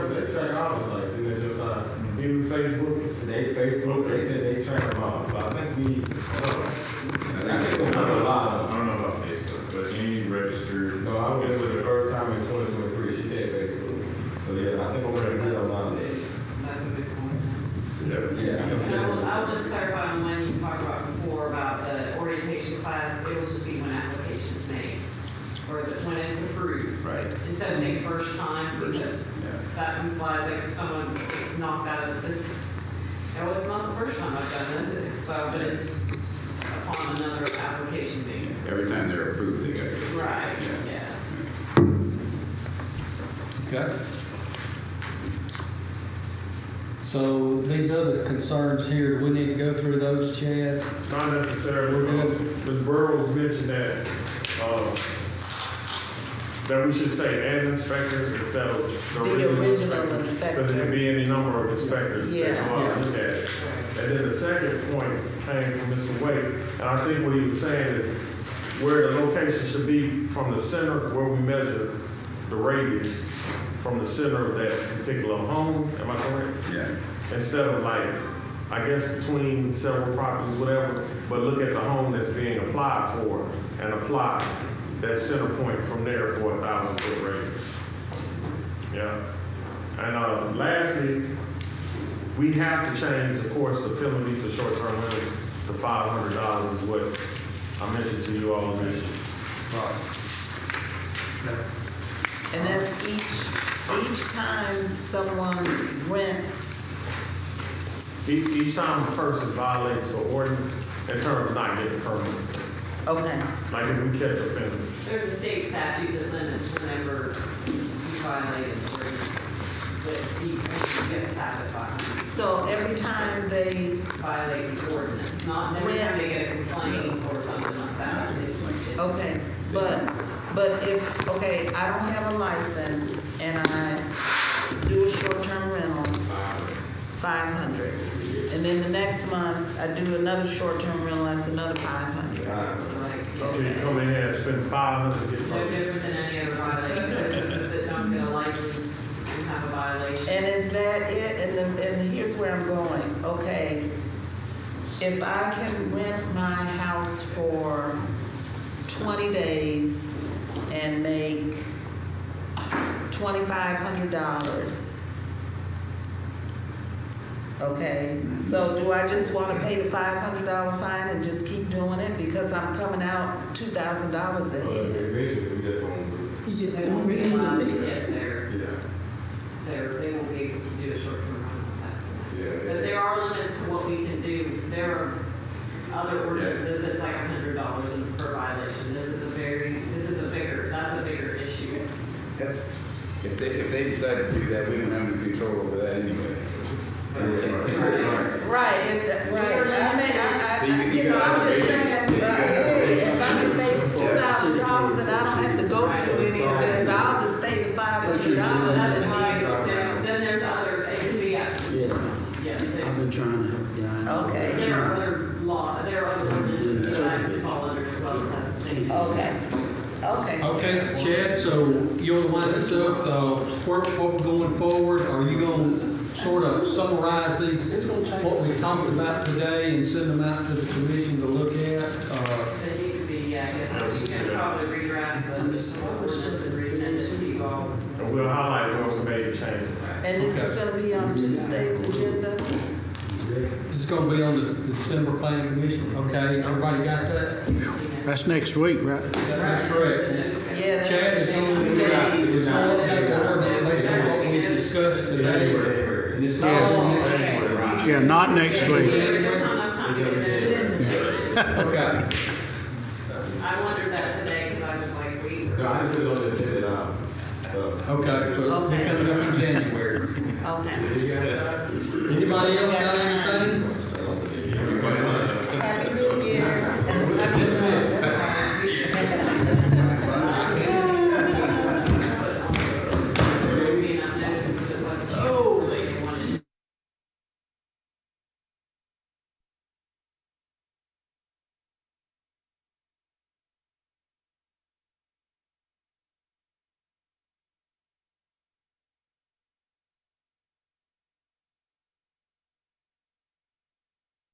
all the sites, and they just, even Facebook, they said they track them all, so I think we, I don't know about Facebook, but you need to register. No, I went for the first time in 2023, she said Facebook. So yeah, I think we're gonna get a lot of that. That's a good point. Yeah. And I'll just clarify on one you talked about before about the orientation class, it will just be when application's made, or when it's approved. Right. Instead of saying first time, because that implies like if someone is knocked out of the system. No, it's not the first time I've done this, but it's upon another application being. Every time they're approved, they got to get. Right, yes. Okay. So these other concerns here, do we need to go through those, Chad? not necessarily. Ms. Burrows mentioned that we should say an inspector instead of the original inspector. inspector. Because it can be any number of inspectors that Yeah. go out and look at it. And then the second point came from Mr. Wade, and I think what he was saying is where the location should be from the center where we measure the radius from the center of that particular home, am I correct? Yeah. Instead of like, I guess between several properties, whatever, but look at the home that's being applied for and apply that center point from there for 1,000-foot radius. Yeah. And lastly, we have to change, of course, the penalty for short-term rentals to $500 is what I mentioned to you all initially. And that's each time someone rents, Each time a person violates the ordinance in terms of not getting permit, okay. like if we catch offenders. There's a state statute that limits whenever you violate an ordinance, but you have to have it by So every time they, violate the ordinance, not every time they get a complaint or something like that. It's- okay, but if, okay, I don't have a license and I do a short-term rental, 500. And then the next month, I do another short-term rental, that's another 500. So you come in here and spend $500 to get No permit. different than any other violation, businesses that don't get a license and have a violation. And is that it? And here's where I'm going. Okay, if I can rent my house for 20 days and make $2,500. Okay, so do I just want to pay the $500 fine and just keep doing it because I'm coming out $2,000 Well, ahead? eventually, we just won't. You just They don't won't be allowed to really. get there. Yeah. They won't be able to do a short-term rental at that point. Yeah. But there are limits to what we can do. There are other ordinances that's like $100 per violation. This is that's a bigger issue. That's, if they decide to do that, we don't have any control over that anyway. Right, I mean, So you I'm just got- saying, if I can make $2,000 and I don't have to go through any of this, I'll just pay the $500 That's and why leave. then there's other, it can be, Yeah, yes, I've been trying to help you. I know. Okay, there are other ordinances that I can fall under as well, that's the same. okay. Okay, Chad, so you want to wind this up, what we're going forward, are you going to sort of summarize these, what we talked about today and send them out to the commission to look at? They need to be, I guess, you can probably redraft the ordinance and resend it to you all. And we'll highlight where we made the changes. And this is gonna be on Tuesday's agenda? It's going to be on the December planning commission, okay, everybody got that? That's next week, right? That's correct. Yeah. Chad is going to And it's not on next week. Yeah, not next week. There's not enough time to get it in. Okay.